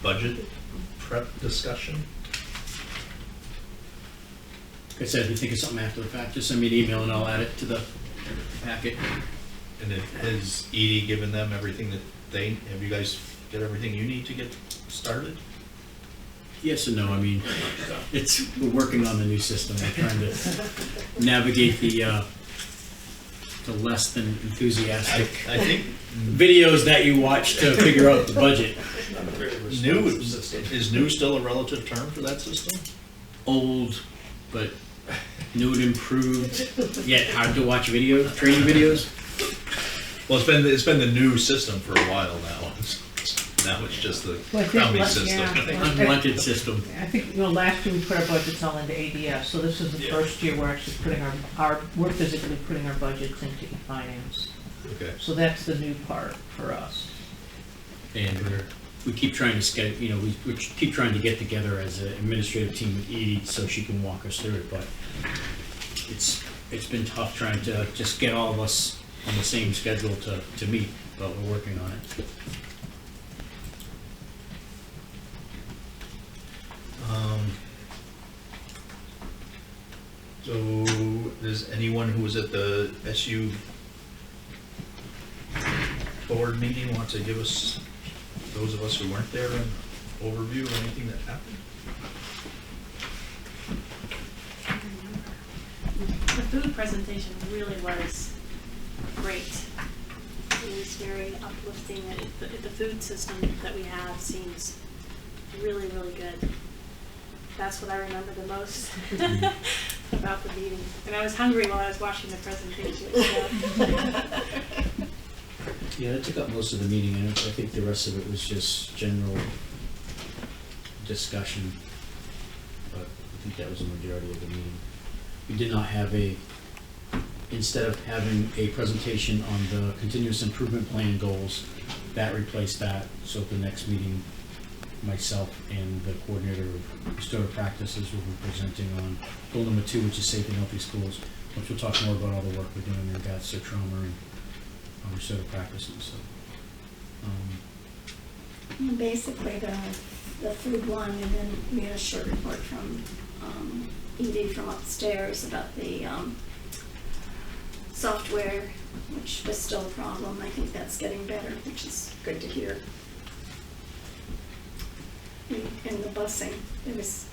budget prep discussion? Like I said, if you think of something after the fact, just send me an email and I'll add it to the packet. And has Edie given them everything that have you guys get everything you need to get started? Yes and no. I mean, we're working on the new system. We're trying to navigate the less than enthusiastic I think videos that you watch to figure out the budget. Is new still a relative term for that system? Old, but new and improved, yet hard to watch videos, training videos. Well, it's been the new system for a while now. Now it's just the county system. Unwanted system. I think, last year we put our budgets all into ADS, so this is the first year we're actually putting we're physically putting our budgets into e-finance. Okay. So that's the new part for us. And we keep trying to schedule, we keep trying to get together as an administrative team with Edie so she can walk us through it, but it's been tough trying to just get all of us on the same schedule to meet, but we're working on it. So does anyone who was at the SU board meeting want to give us, those of us who weren't there, an overview of anything that happened? The food presentation really was great. It was very uplifting. The food system that we have seems really, really good. That's what I remember the most about the meeting. And I was hungry while I was watching the presentation. Yeah, that took up most of the meeting, and I think the rest of it was just general discussion, but I think that was the majority of the meeting. We did not have instead of having a presentation on the continuous improvement plan goals, that replaced that. So at the next meeting, myself and the coordinator of restorative practices will be presenting on goal number 2, which is safe and healthy schools, which we'll talk more about all the work we're doing in regards to trauma and restorative practices. So, Basically, the food one, and then we had a short report from Edie from upstairs about the software, which was still a problem. I think that's getting better, which is good to hear. And the busing,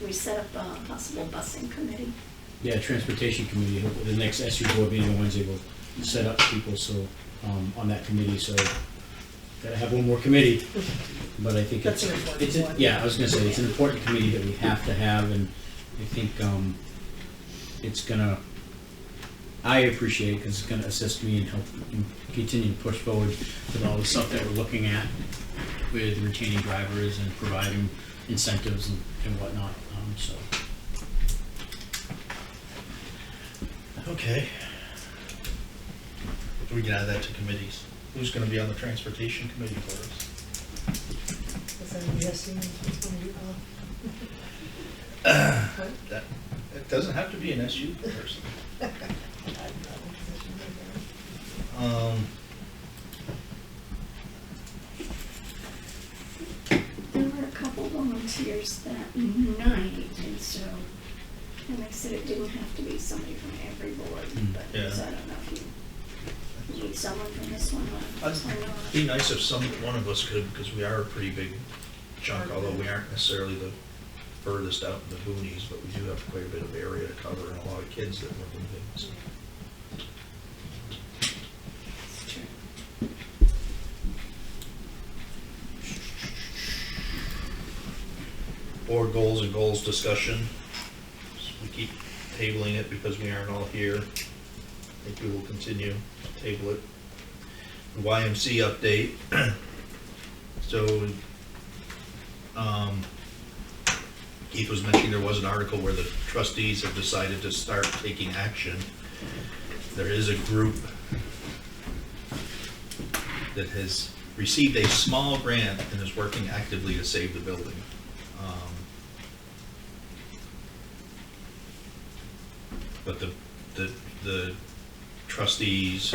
we set up a possible busing committee. yeah, transportation committee. The next SU board meeting on Wednesday will set up people. So on that committee, so gotta have one more committee. But I think That's it's, an important it's, a- one. yeah, I was gonna say, it's an important committee that we have to have, and I think, it's gonna, I appreciate it, because it's gonna assist me and help and continue to push forward with all the stuff that we're looking at with retaining drivers and providing incentives and whatnot, so. Okay. We can add that to committees. Who's gonna be on the transportation committee for us? Is that a yes, it's going to be That, it doesn't have to be an SU person. There were a couple volunteers that night, and so, and they said it didn't have to be somebody from every board, but, Yeah. so I don't know if you need someone from this one or It'd not. be nice if one of us could, because we are a pretty big chunk, although we aren't necessarily the furthest out in the boonies, but we do have quite a bit of area to cover and a lot of kids that we're moving, so. It's true. Board goals and goals discussion. We keep tabling it because we aren't all here. I think we will continue to table it. The YMC update. So, Keith was mentioning there was an article where the trustees have decided to start taking action. There is a group that has received a small grant and is working actively to save the building. But the trustees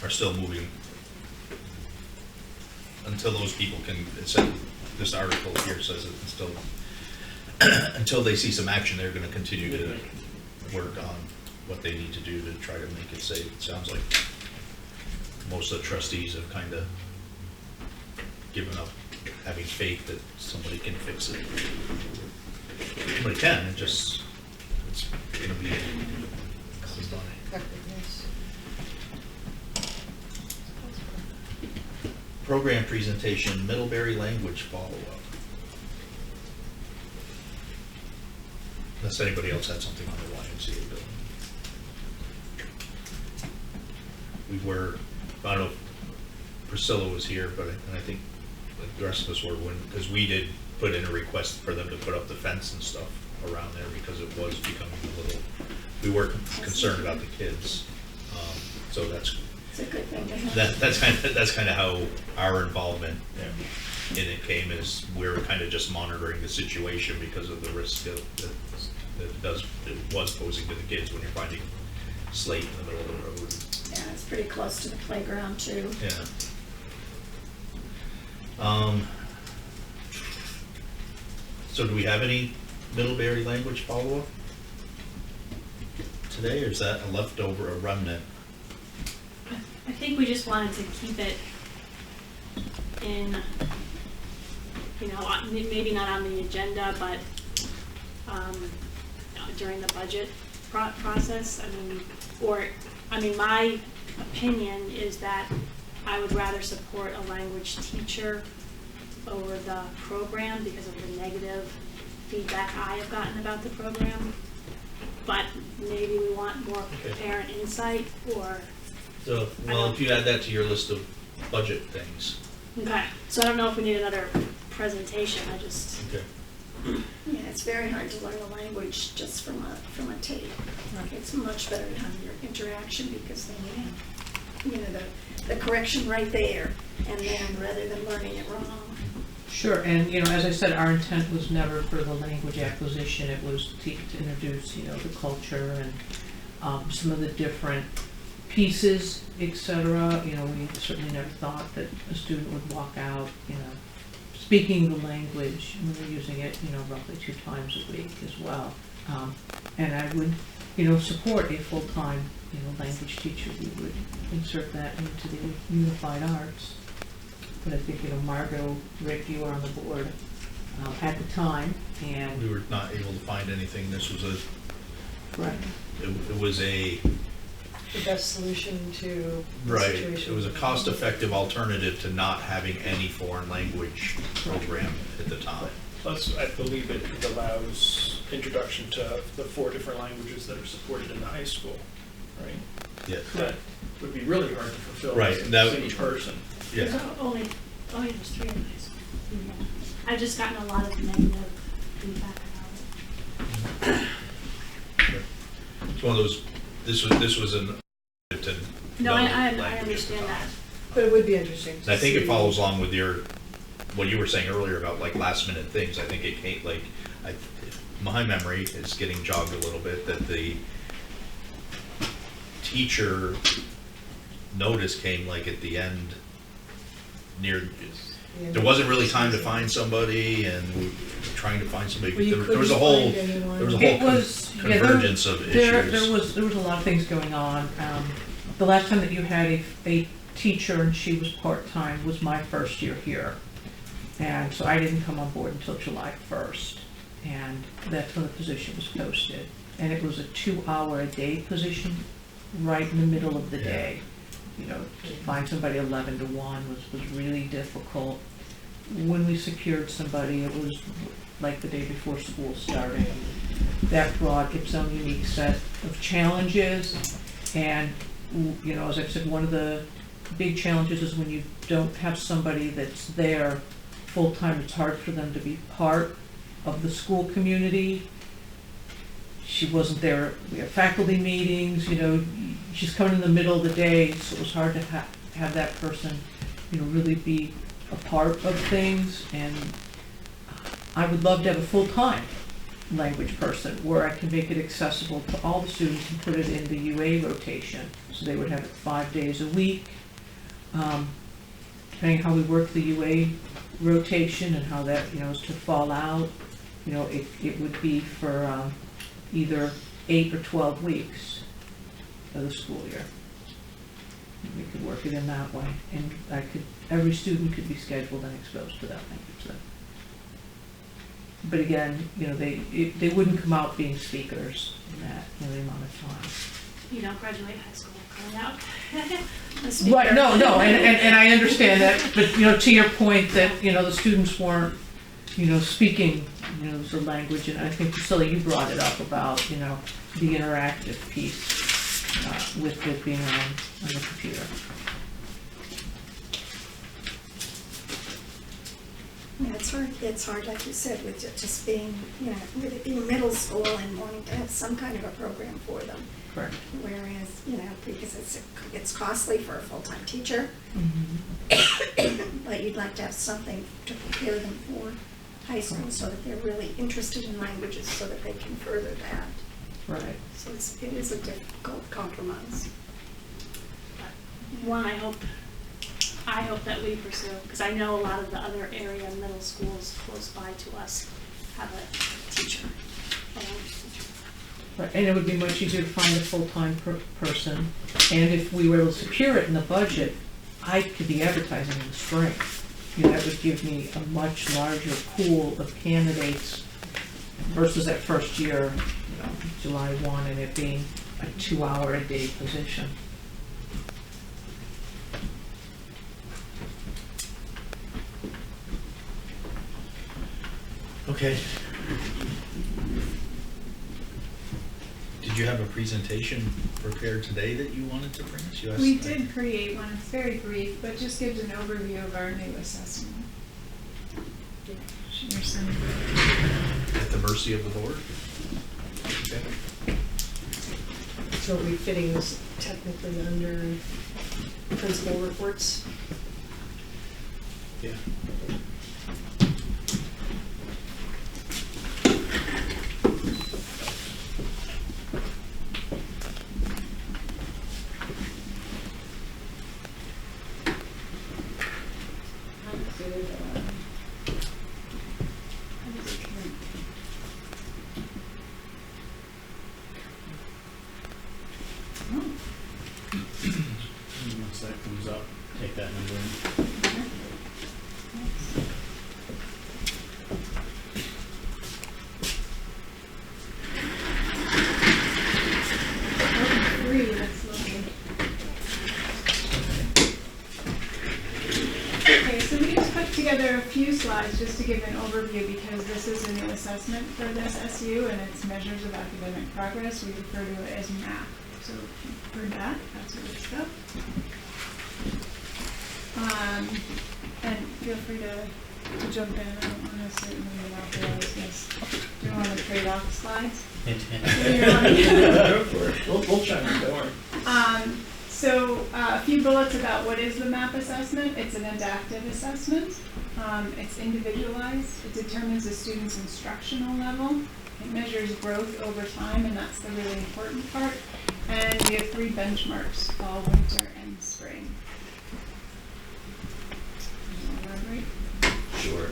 are still moving until those people can, it said, this article here says it still, until they see some action, they're gonna continue to work on what they need to do to try to make it safe. It sounds like most of the trustees have kind of given up having faith that somebody can fix it. Somebody can, it just, it's gonna be cost money. Program presentation, Middlebury language follow-up. Unless anybody else had something on the YMCA building. We were, I don't know if Priscilla was here, but I think like the rest of us were, because we did put in a request for them to put up the fence and stuff around there because it was becoming a little, we were concerned about the kids. So that's It's a good thing to have. that's kind of how our involvement in it came, is we were kind of just monitoring the situation because of the risk that it was posing to the kids when you're finding slate in the middle of the road. Yeah, it's pretty close to the playground too. Yeah. So do we have any Middlebury language follow-up today, or is that a leftover, a remnant? I think we just wanted to keep it in, you know, maybe not on the agenda, but during the budget process. I mean, my opinion is that I would rather support a language teacher over the program because of the negative feedback I have gotten about the program. But maybe we want more parent insight, or... So, well, if you add that to your list of budget things. Okay, so I don't know if we need another presentation, I just... Okay. Yeah, it's very hard to learn a language just from a tape. It's much better to have your interaction because then you have, the correction right there, and then rather than learning it wrong. Sure, and, as I said, our intent was never for the language acquisition. It was to introduce, the culture and some of the different pieces, etc. We certainly never thought that a student would walk out, speaking the language. We were using it, roughly 2 times a week as well. And I would, support a full-time, language teacher. We would insert that into the unified arts. But I think, Margot, Rick, you were on the board at the time, and... We were not able to find anything. This was Right. it was a the best solution to the Right, situation. it was a cost-effective alternative to not having any foreign language program at the time. Plus, I believe it allows introduction to the 4 different languages that are supported in the high school, right? Yeah. That would be really hard to fulfill Right, as that a would- city person. There's Yeah, only, oh yeah, there's 3 in high school. I've just gotten a lot of negative feedback about it. it's one of those, this was an, to No, know I languages understand at the that. time. But it would be interesting And I to think it see. follows along with what you were saying earlier about like last minute things. I think it came like, my memory is getting jogged a little bit, that the teacher notice came like at the end, near, there wasn't really time to find somebody, and we were trying to find somebody. Well, you There was a couldn't whole, find anyone. there was a It whole was, yeah, convergence of there issues. was a lot of things going on. The last time that you had a teacher and she was part-time was my first year here. And so I didn't come on board until July 1st, and that's when the position was posted. And it was a 2-hour-a-day position, right in the middle of the Yeah. day. You know, to find somebody 11 to 1 was really difficult. When we secured somebody, it was like the day before school started. That brought its own unique set of challenges. And, you know, as I said, one of the big challenges is when you don't have somebody that's there full-time, it's hard for them to be part of the school community. She wasn't there, we have faculty meetings, you know, she's coming in the middle of the day, so it was hard to have that person, you know, really be a part of things. And I would love to have a full-time language person where I can make it accessible to all the students and put it in the UA rotation, so they would have it 5 days a week. Depending how we work the UA rotation and how that, you know, is to fall out, you know, it would be for either 8 or 12 weeks of the school year. We could work it in that way, and every student could be scheduled and exposed to that language then. But again, you know, they wouldn't come out being speakers in that amount of time. You don't graduate high school coming out. Right, no, and I understand that, but, you know, to your point that, you know, the students weren't, you know, speaking, you know, the language, and I think, Priscilla, you brought it up about, you know, the interactive piece with it being on the computer. Yeah, it's hard, like you said, with just being, you know, with it being middle school and wanting to have some kind of a program for them. Correct. Whereas, you know, because it's costly for a full-time teacher, but you'd like to have something to prepare them for high school so that they're really interested in languages so that they can further that. Right. So it is a difficult compromise. One, I hope that we pursue, because I know a lot of the other area middle schools close by to us have a teacher, a language teacher. Right, and it would be much easier to find a full-time person, and if we were able to secure it in the budget, I could be advertising in the spring. You know, that would give me a much larger pool of candidates versus that first year, you know, July 1, and it being a 2-hour-a-day position. Okay. Did you have a presentation prepared today that you wanted to bring us? You asked- We did create one, it's very brief, but just gives an overview of our new assessment. Share some. At the mercy of the board? Okay. So are we fitting this technically under principal reports? Yeah. Once that comes up, take that number in. slides just to give an overview, because this is a new assessment for this SU and it's measures of academic progress. We refer to it as MAP. So for that, that's where it's go. And feel free to jump in. I don't want to certainly monopolize this. Do you want to trade off slides? Go for it. We'll chime in, don't worry. So a few bullets about what is the MAP assessment. It's an adaptive assessment. It's individualized. It determines a student's instructional level. It measures growth over time, and that's the really important part. And we have 3 benchmarks: fall, winter, and spring. Elaborate? Sure.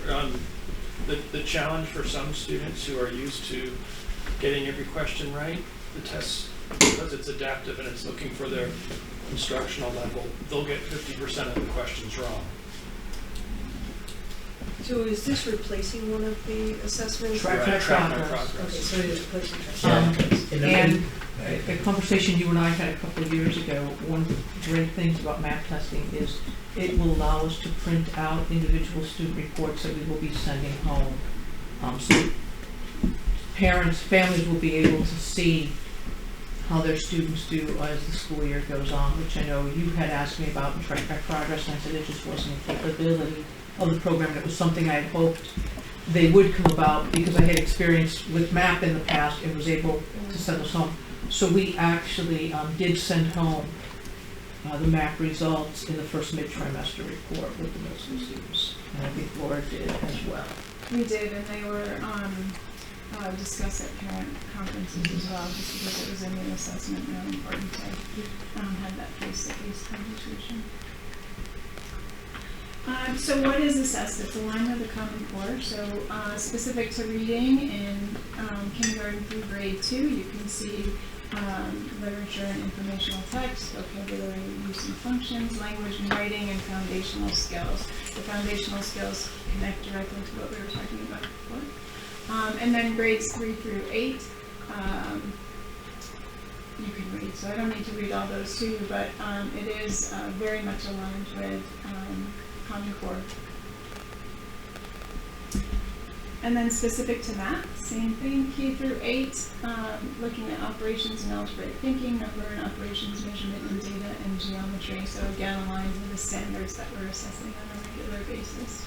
The challenge for some students who are used to getting every question right, the test, because it's adaptive and it's looking for their instructional level, they'll get 50% of the questions wrong. So is this replacing one of the assessments? Track Right, track my progress. Okay, progress. so it is replacing track. And a conversation you and I had a couple of years ago, one of the great things about MAP testing is it will allow us to print out individual student reports that we will be sending home. So parents, families will be able to see how their students do as the school year goes on, which I know you had asked me about in Track My Progress, and I said it just wasn't a capability of the program. And it was something I had hoped they would come about because I had experience with MAP in the past and was able to send us home. So we actually did send home the MAP results in the first mid-trimester report with the middle school students. And I think Laura did as well. We did, and they were discussed at parent conferences as well, just because it was a new assessment, really important to have that face-to-face conversation. So what is assessed? It's aligned with the Common Core. So specific to reading in kindergarten through grade 2, you can see literature and informational text, vocabulary, use and functions, language and writing, and foundational skills. The foundational skills connect directly to what we were talking about before. And then grades 3 through 8, you can read. So I don't need to read all those to you, but it is very much aligned with Common Core. And then specific to math, same thing, K through 8, looking at operations and algebraic thinking, number and operations, measurement and data, and geometry. So again, aligned with the standards that we're assessing on a regular basis.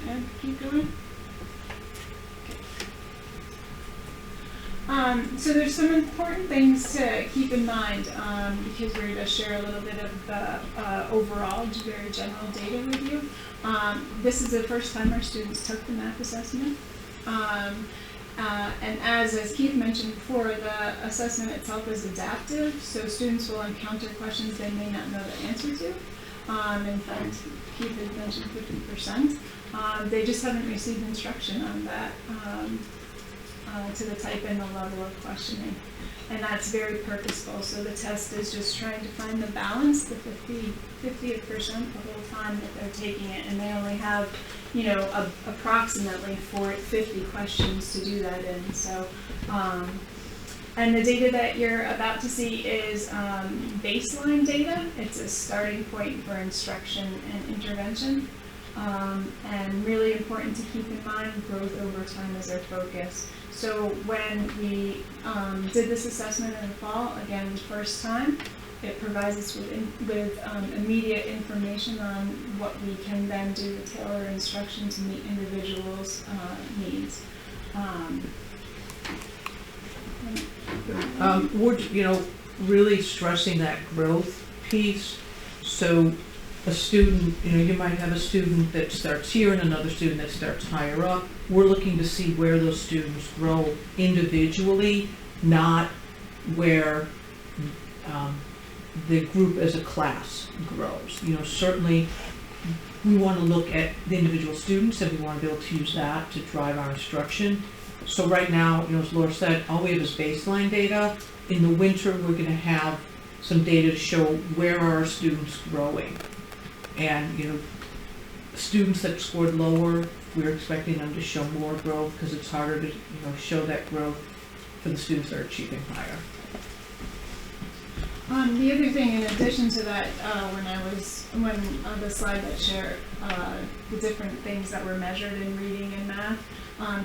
And keep going. So there's some important things to keep in mind because we're going to share a little bit of the overall, very general data with you. This is the first time our students took the MAP assessment. And as Keith mentioned before, the assessment itself is adaptive, so students will encounter questions they may not know the answer to. In fact, Keith had mentioned 50%. They just haven't received instruction on that to the type and the level of questioning. And that's very purposeful. So the test is just trying to find the balance, the 50th percent the whole time that they're taking it. And they only have, approximately 50 questions to do that in. So, and the data that you're about to see is baseline data. It's a starting point for instruction and intervention. And really important to keep in mind, growth over time is our focus. So when we did this assessment in the fall, again, the first time, it provides us with immediate information on what we can then do to tailor instruction to meet individuals' needs. We're, really stressing that growth piece. So a student, you might have a student that starts here and another student that starts higher up. We're looking to see where those students grow individually, not where the group as a class grows. Certainly we want to look at the individual students and we want to be able to use that to drive our instruction. So right now, as Laura said, all we have is baseline data. In the winter, we're going to have some data to show where are our students growing. And, students that scored lower, we're expecting them to show more growth because it's harder to, show that growth for the students that are achieving higher. The other thing, in addition to that, when the slide that shared the different things that were measured in reading and math,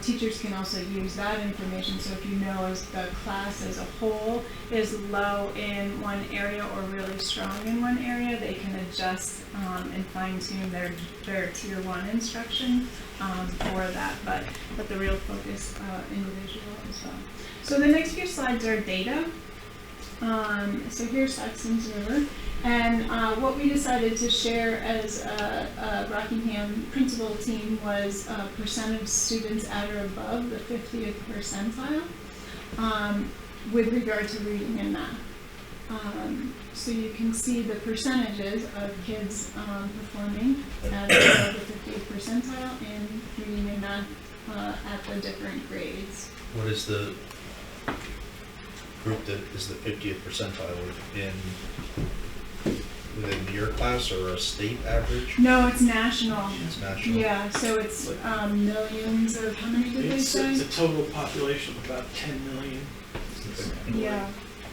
teachers can also use that information. So if you know as the class as a whole is low in one area or really strong in one area, they can adjust and fine tune their tier 1 instruction for that. But the real focus individual as well. So the next few slides are data. So here's Saxon's River, and what we decided to share as a Rockingham principal team was percent of students at or above the 50th percentile with regard to reading and math. So you can see the percentages of kids performing at or above the 50th percentile in reading and math at the different grades. What is the group that is the 50th percentile within your class or a state average? No, it's national. It's national. Yeah, so it's millions of, how many did they say? It's a total population of about 10 million. Yeah.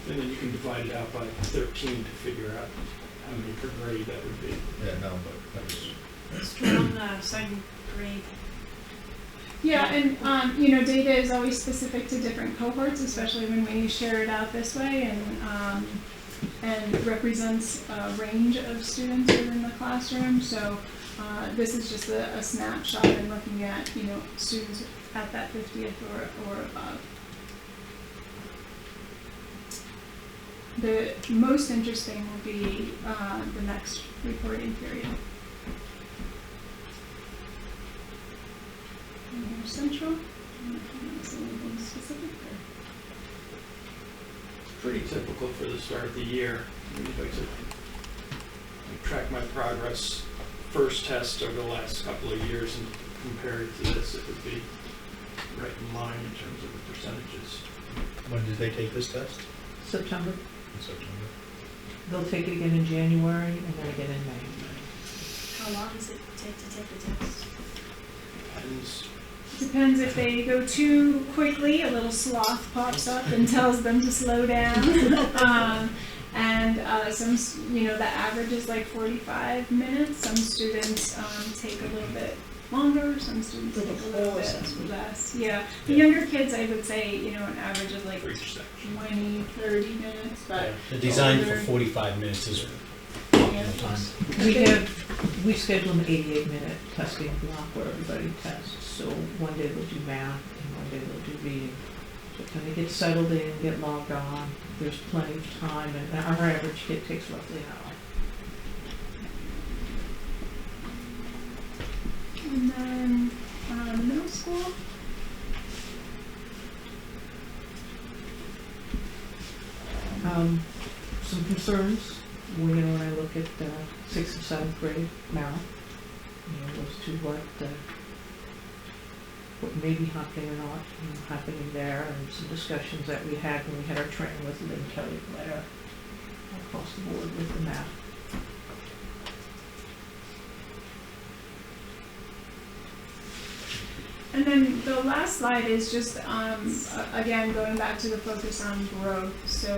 And then you can divide it out by 13 to figure out how many per grade that would be. Yeah, no, but that was... Strong second grade. Yeah, and data is always specific to different cohorts, especially when we share it out this way, and represents a range of students within the classroom. So this is just a snapshot and looking at students at that 50th or above. The most interesting will be the next reporting period. Central? Anything specific there? Pretty typical for the start of the year. I mean, if I took, track my progress, first test over the last couple of years and compare it to this, it would be right in line in terms of the percentages. When did they take this test? September. In September. They'll take it again in January and then again in May. How long does it take to take the test? Depends. Depends if they go too quickly, a little sloth pops up and tells them to slow down. Some, the average is like 45 minutes. Some students take a little bit longer. Some students take a little bit less. Yeah, the younger kids, I would say, an average of like 20, 30 minutes. But The design for older- 45 minutes is yeah. time. We schedule an 88-minute testing block where everybody tests. So one day they'll do math and one day they'll do reading. So when they get settled in, get logged on, there's plenty of time, and our average kid takes roughly an hour. And then middle school. Some concerns, when I look at 6th and 7th grade math, as to what may be happening or not happening there, and some discussions that we had when we had our training with Lynn Kelly Blair across the board with the math. And then the last slide is just, again, going back to the focus on growth. So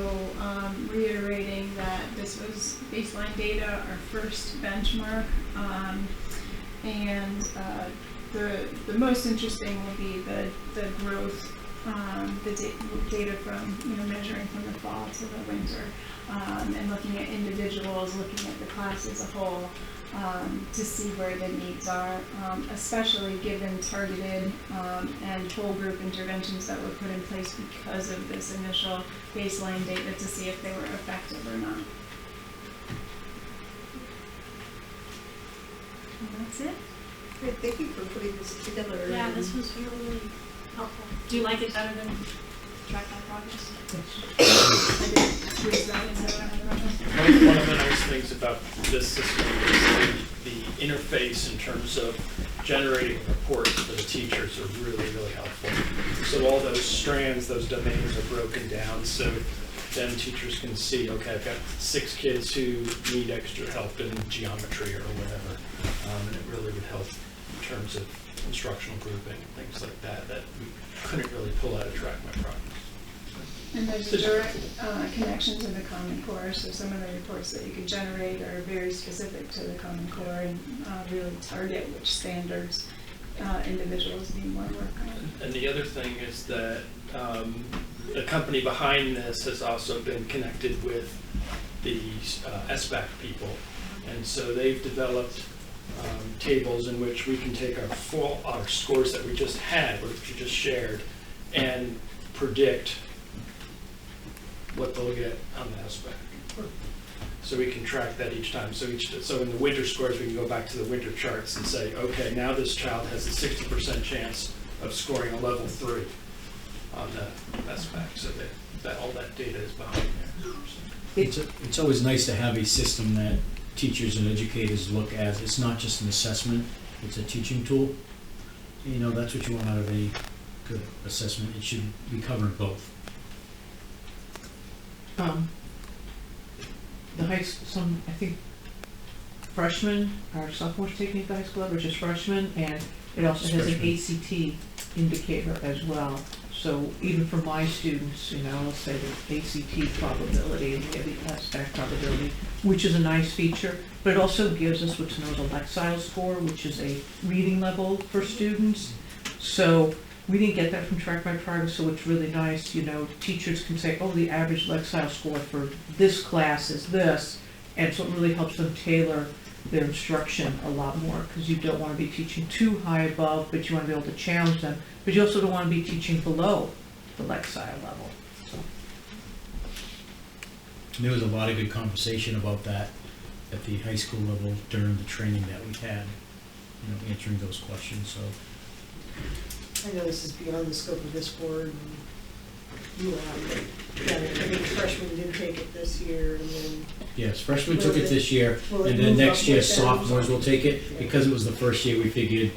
reiterating that this was baseline data, our first benchmark, and the most interesting will be the growth, the data from, measuring from the fall to the winter, and looking at individuals, looking at the class as a whole. To see where the needs are, especially given targeted and whole group interventions that were put in place because of this initial baseline data to see if they were effective or not. And that's it. Great, thank you for putting this together. Yeah, this was really, really helpful. Do you like it better than track my progress? I did squeeze that into another. One of the nice things about this system is the interface in terms of generating reports for the teachers are really, really helpful. So all those strands, those domains are broken down, so then teachers can see, okay, I've got 6 kids who need extra help in geometry or whatever, and it really would help in terms of instructional grouping and things like that we couldn't really pull out of track my progress. And there's a direct connection to the Common Core, so some of the reports that you can generate are very specific to the Common Core and really target which standards individuals need more work on. And the other thing is that the company behind this has also been connected with the SBAC people. And so they've developed tables in which we can take our scores that we just had, which we just shared, and predict what they'll get on the SBAC. So we can track that each time. So in the winter scores, we can go back to the winter charts and say, okay, now this child has a 60% chance of scoring a level 3 on the SBAC. So that all that data is behind there. It's always nice to have a system that teachers and educators look at. It's not just an assessment, it's a teaching tool. You know, that's what you want out of any good assessment. It should be covering both. I think freshmen or sophomores taking it to high school level, or just freshmen, and it also has an ACT indicator as well. So even for my students, you know, let's say the ACT probability and the SBAC probability, which is a nice feature, but it also gives us what's known as a Lexile score, which is a reading level for students. So we didn't get that from Track My Progress, so it's really nice, you know, teachers can say, oh, the average Lexile score for this class is this, and so it really helps them tailor their instruction a lot more, because you don't want to be teaching too high above, but you want to be able to challenge them, but you also don't want to be teaching below the Lexile level. So. There was a lot of good conversation about that at the high school level during the training that we had, you know, answering those questions, so. I know this is beyond the scope of this board, and you have, but I think freshmen did take it this year, and then. Yes, freshmen took it this year, Will it and then move next up year with them? sophomores will take it. Because it was the first year, we figured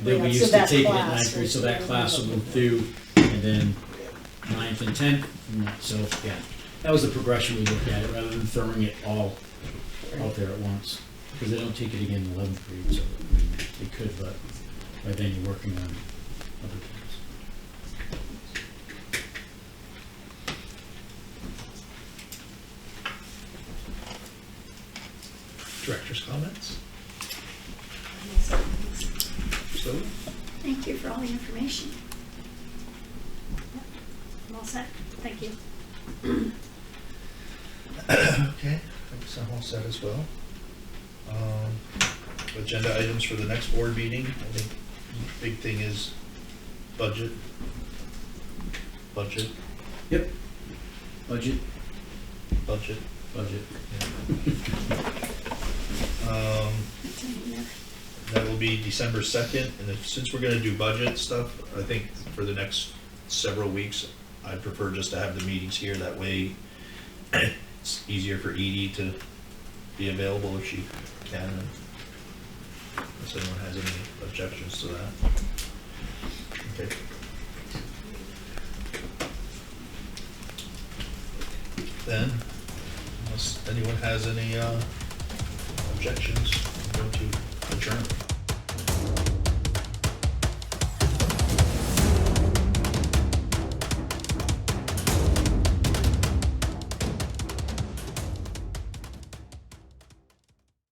they'll be Yeah, so used to that taking it class ninth grade, so will- that class will move through, and then ninth and 10th, so, yeah. That was the progression we looked at it, rather than throwing it all out there at once. Because they don't take it again in 11th grade, so, I mean, they could, but by then you're working on other things. Director's comments? So, Thank you for all the information. I'm all set. Thank you. okay, thanks, I'm all set as well. Agenda items for the next board meeting. I think the big thing is budget. Budget. Yep. Budget. Budget. Budget. That will be December 2nd, and since we're gonna do budget stuff, I think for the next several weeks, I prefer just to have the meetings here, that way it's easier for Edie to be available if she can, unless anyone has any objections to that. Okay. Then, unless anyone has any objections, I'm going to